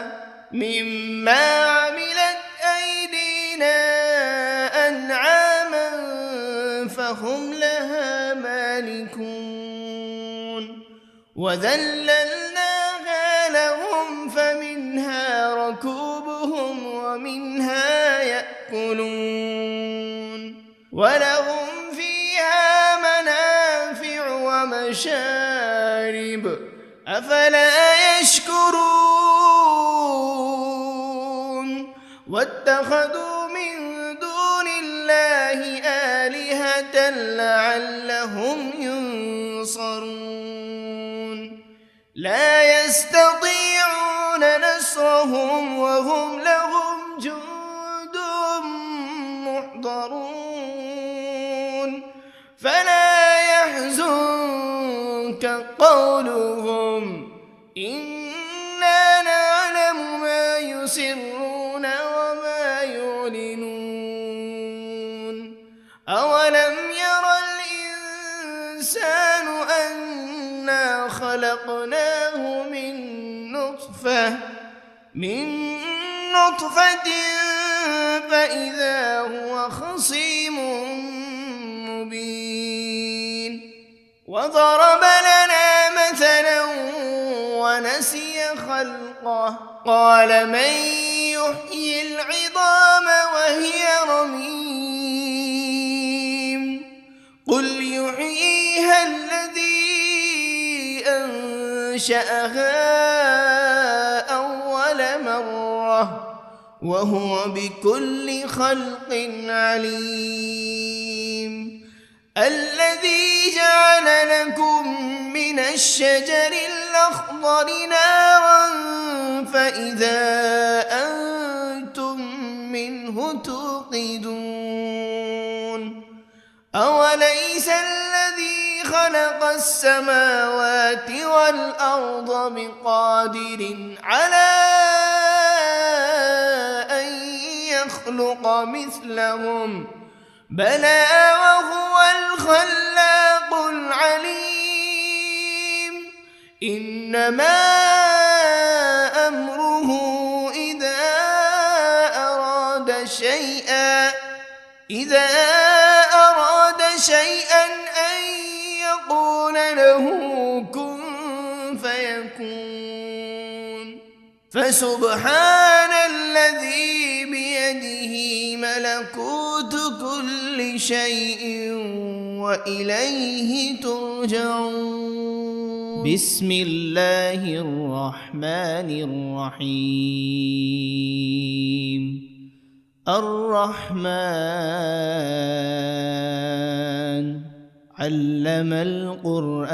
فهم لها مالكون وذللناها لهم فمنها ركوبهم ومنها يأكلون ولهم فيها منافع ومشارب أفلا يشكرون واتخذوا من دون الله آلهة لعلهم ينصرون لا يستطيعون نصرهم وهم لهم جند محضرون فلا يحزنك قولهم إنا نعلم ما يسرون وما يعلنون أولم ير الإنسان أنا خلقناه من نطفة فإذا هو خصيم مبين وضرب لنا مثلا ونسي خلقه قال من يحيي العظام وهي رميم قل يحييها الذي أنشأها أول مرة وهو بكل خلق عليم الذي جعل لكم من الشجر الأخضر نارا فإذا أنتم منه توقدون أوليس الذي خلق السماوات والأرض بقادر على أن يخلق مثلهم بلى وهو الخلاق العليم إنما أمره إذا أراد شيئا أن يقول له كن فيكون فسبحان الذي بيده ملكوت كل شيء وإليه ترجعون بسم الله الرحمن الرحيم الرحمن علم القرآن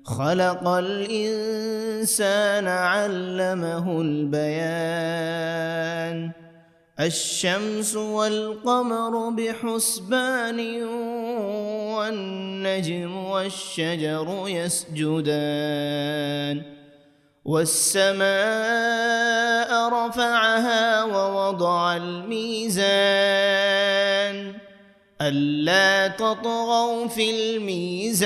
خلق الإنسان علمه البيان الشمس والقمر بحسبان والنجم والشجر يسجدان والسماء رفعها ووضع الميزان ألا تطغوا في الميزان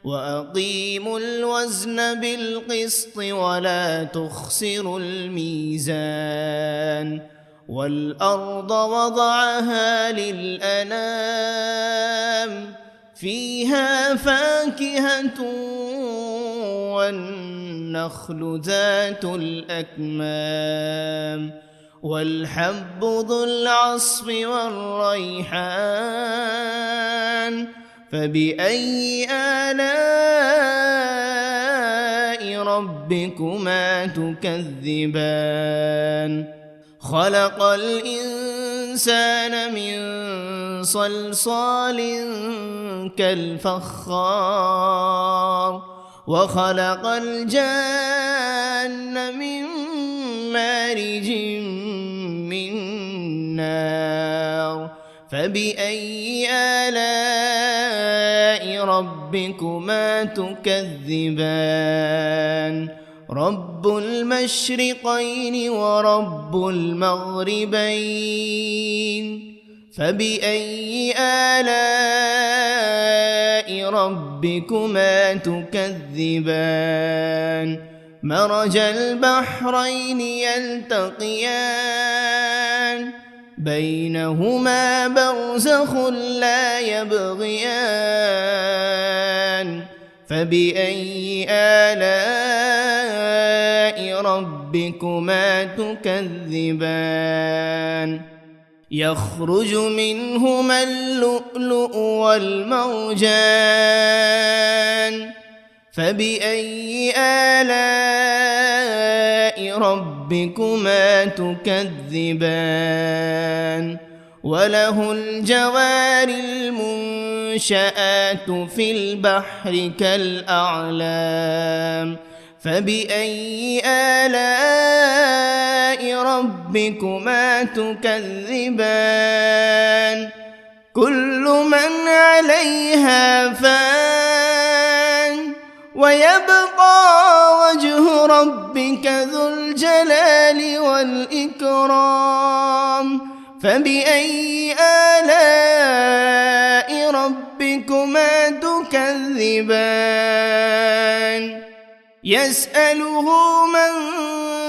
وأقيموا الوزن بالقسط ولا تخسروا الميزان والأرض وضعها للأنام فيها فاكهة والنخل ذات الأكمام والحب ذو العصف والريحان فبأي آلاء ربكما تكذبان خلق الإنسان من صلصال كالفخار وخلق الجان من مارج من نار فبأي آلاء ربكما تكذبان رب المشرقين ورب المغربين فبأي آلاء ربكما تكذبان مرج البحرين يلتقيان بينهما برزخ لا يبغيان فبأي آلاء ربكما تكذبان يخرج منهما اللؤلؤ والمرجان فبأي آلاء ربكما تكذبان وله الجوار المنشآت في البحر كالأعلام فبأي آلاء ربكما تكذبان كل من عليها فان ويبقى وجه ربك ذو الجلال والإكرام فبأي آلاء ربكما تكذبان يسأله من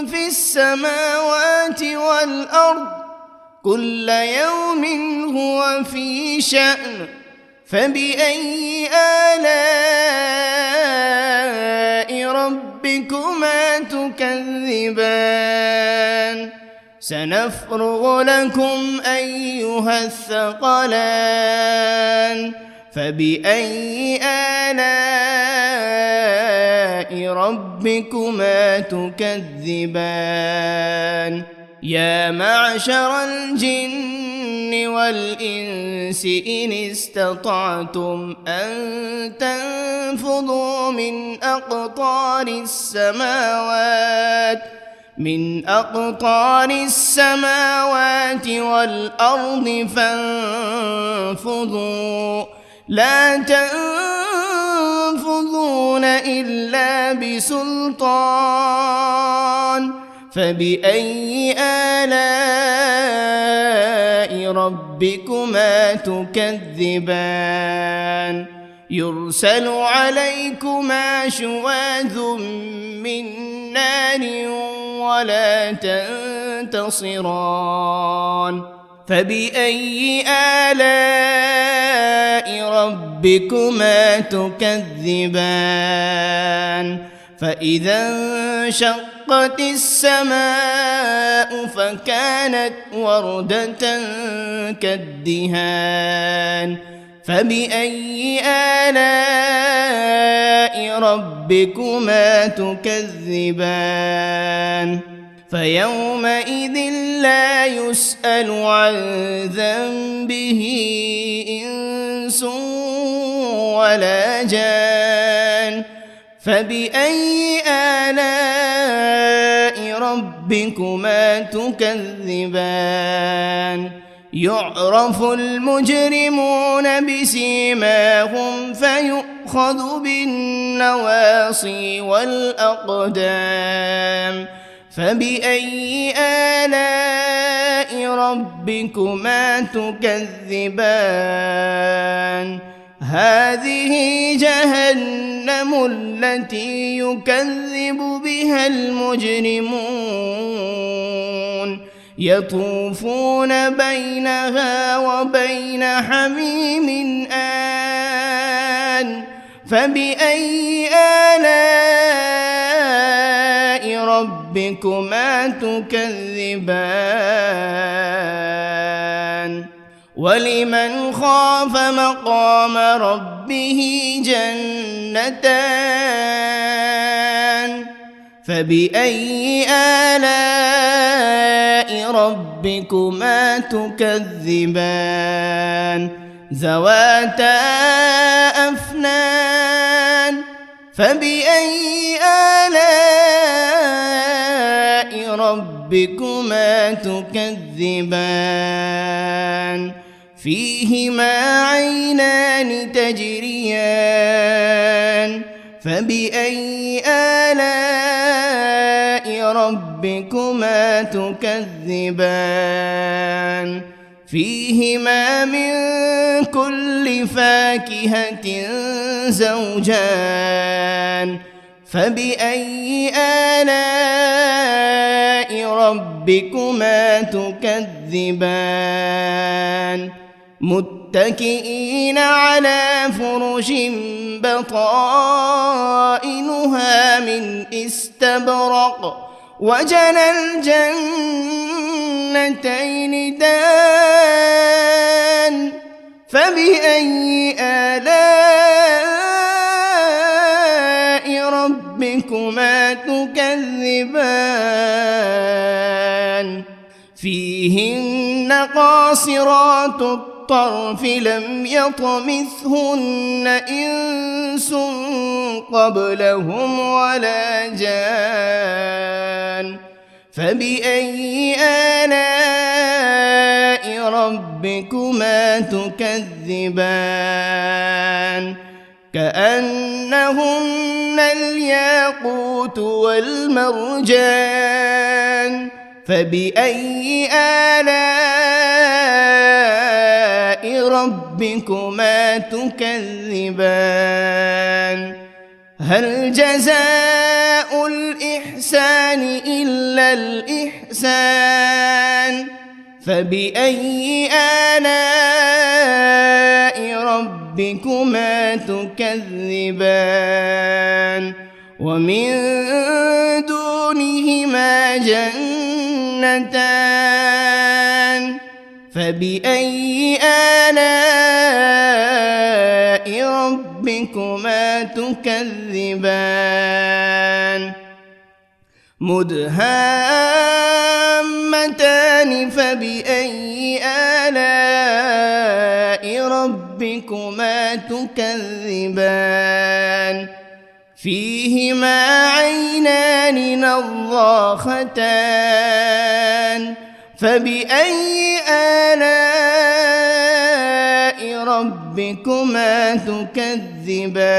في السماوات والأرض كل يوم هو في شأن فبأي آلاء ربكما تكذبان سنفرغ لكم أيها الثقلان فبأي آلاء ربكما تكذبان يا معشر الجن والإنس إن استطعتم أن تنفذوا من أقطار السماوات والأرض فانفذوا لا تنفذون إلا بسلطان فبأي آلاء ربكما تكذبان يرسل عليكما شواذ من نار ولا تنتصران فبأي آلاء ربكما تكذبان فإذا انشقت السماء فكانت وردة كالدهان فبأي آلاء ربكما تكذبان فيومئذ لا يسأل عن ذنبه إنس ولا جان فبأي آلاء ربكما تكذبان يعرف المجرمون بسيماهم فيؤخذ بالنواصي والأقدام فبأي آلاء ربكما تكذبان هذه جهنم التي يكذب بها المجرمون يطوفون بينها وبين حميم آن فبأي آلاء ربكما تكذبان ولمن خاف مقام ربه جنتان فبأي آلاء ربكما تكذبان ذواتا أفنان فبأي آلاء ربكما تكذبان فيهما عينان تجريان فبأي آلاء ربكما تكذبان فيهما من كل فاكهة زوجان فبأي آلاء ربكما تكذبان متكئين على فرش بطائنها من استبرق وجنى الجنتين دان فبأي آلاء ربكما تكذبان فيهن قاصرات الطرف لم يطمثهن إنس قبلهم ولا جان فبأي آلاء ربكما تكذبان كأنهن الياقوت والمرجان فبأي آلاء ربكما تكذبان هل جزاء الإحسان إلا الإحسان فبأي آلاء ربكما تكذبان ومن دونهما جنتان فبأي آلاء ربكما تكذبان مدهامتان فبأي آلاء ربكما تكذبان فيهما عينان نضاختان فبأي آلاء ربكما تكذبان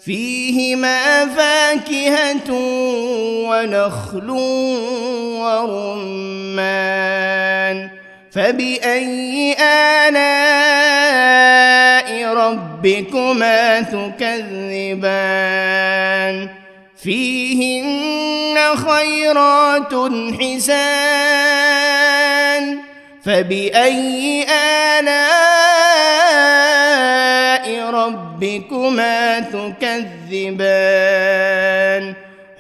فيهما فاكهة ونخل ورمان فبأي آلاء ربكما تكذبان فيهن خيرات حسان فبأي آلاء ربكما تكذبان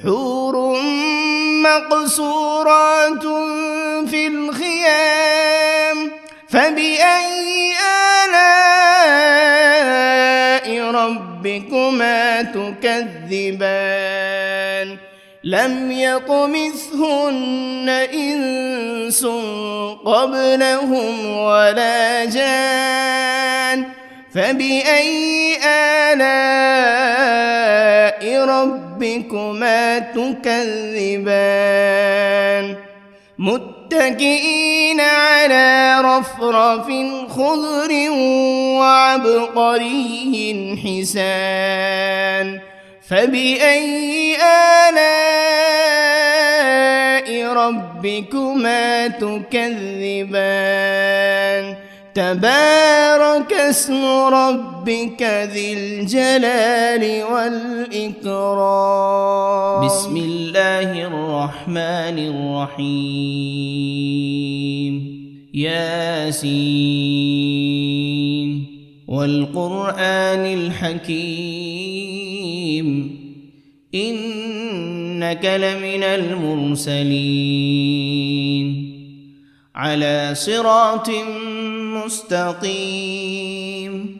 حور مقصورات في الخيام فبأي آلاء ربكما تكذبان لم يطمثهن إنس قبلهم ولا جان فبأي آلاء ربكما تكذبان متكئين على رفرف خضر وعبقري حسان فبأي آلاء ربكما ربكما تكذبان تبارك اسم ربك ذي الجلال والإكرام. بسم الله الرحمن الرحيم. ياسين والقرآن الحكيم إنك لمن المرسلين على صراط مستقيم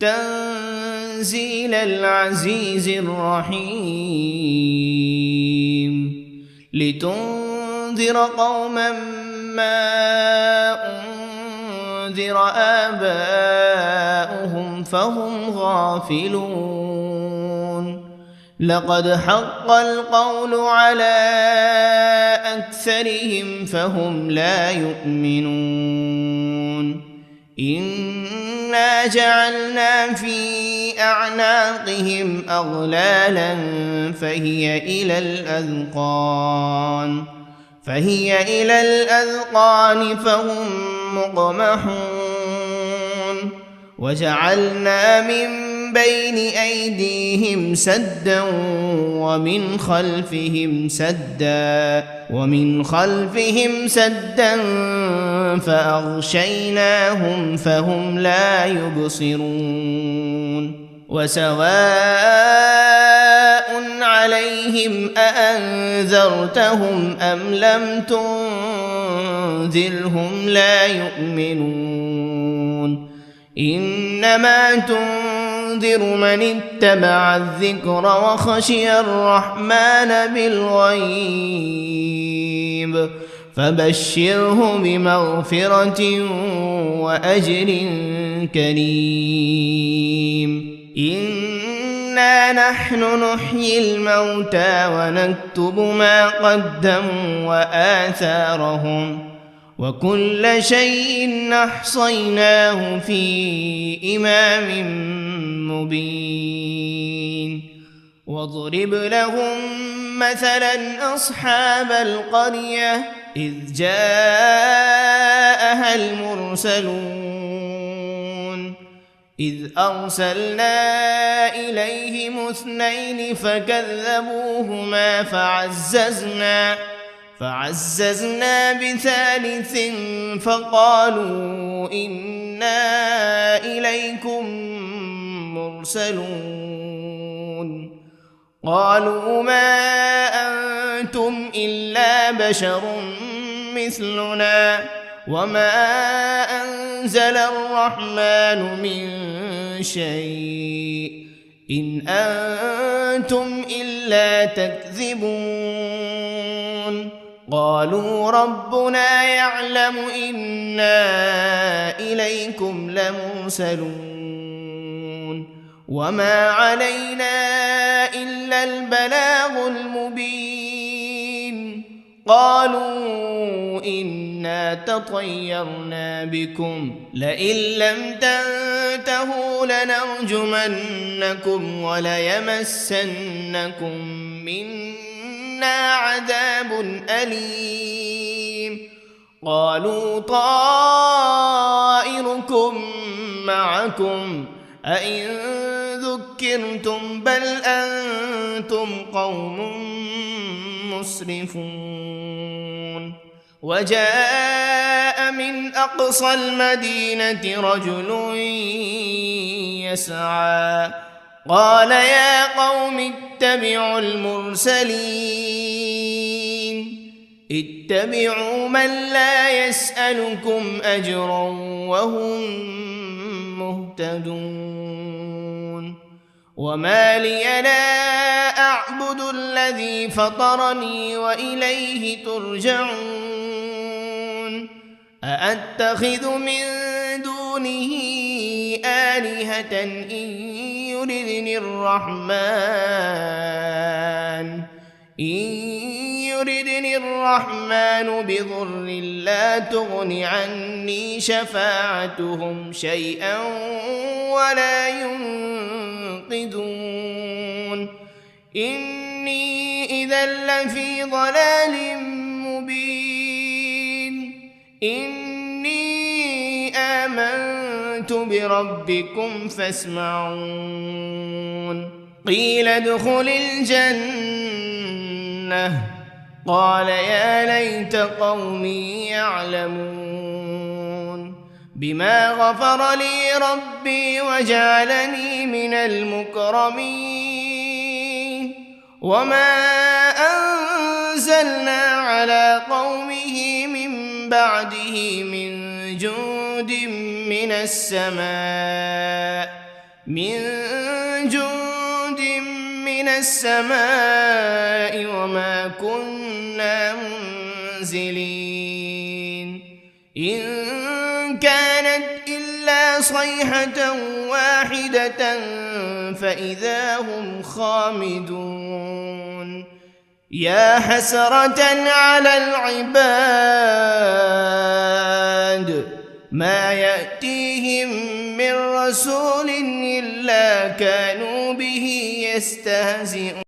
تنزيل العزيز الرحيم لتنذر قوما ما أنذر آباؤهم فهم غافلون لقد حق القول على أكثرهم فهم لا يؤمنون إنا جعلنا في أعناقهم أغلالا فهي إلى الأذقان فهم مقمحون وجعلنا من بين أيديهم سدا ومن خلفهم سدا فأغشيناهم فهم لا يبصرون وسواء عليهم أأنذرتهم أم لم تنذرهم لا يؤمنون إنما تنذر من اتبع الذكر وخشي الرحمن بالغيب فبشره بمغفرة وأجر كريم. إنا نحن نحيي الموتى ونكتب ما قدموا وآثارهم وكل شيء أحصيناه في إمام مبين. واضرب لهم مثلا أصحاب القرية إذ جاءها المرسلون إذ أرسلنا إليهم 2 فكذبوهما فعززنا ب3 فقالوا إنا إليكم مرسلون قالوا ما أنتم إلا بشر مثلنا وما أنزل الرحمن من شيء إن أنتم إلا تكذبون قالوا ربنا يعلم إنا إليكم لمرسلون وما علينا إلا البلاغ المبين. قالوا إنا تطيرنا بكم لئن لم تنتهوا لنرجمنكم وليمسنكم منا عذاب أليم. قالوا طائركم معكم أئن ذكرتم بل أنتم قوم مسرفون. وجاء من أقصى المدينة رجل يسعى قال يا قوم اتبعوا المرسلين اتبعوا من لا يسألكم أجرا وهم مهتدون. وما لي لا أعبد الذي فطرني وإليه ترجعون. أأتخذ من دونه آلهة إن يردني الرحمن بضر لا تغن عني شفاعتهم شيئا ولا ينقذون. إني إذا لفي ضلال مبين. إني آمنت بربكم فاسمعون قيل ادخل الجنة قال يا ليت قومي يعلمون بما غفر لي ربي وجعلني من المكرمين وما أنزلنا على قومه من بعده من جند من السماء وما كنا منزلين إن كانت إلا صيحة واحدة فإذا هم خامدون يا حسرة على العباد ما يأتيهم من رسول إلا كانوا به يستهزئون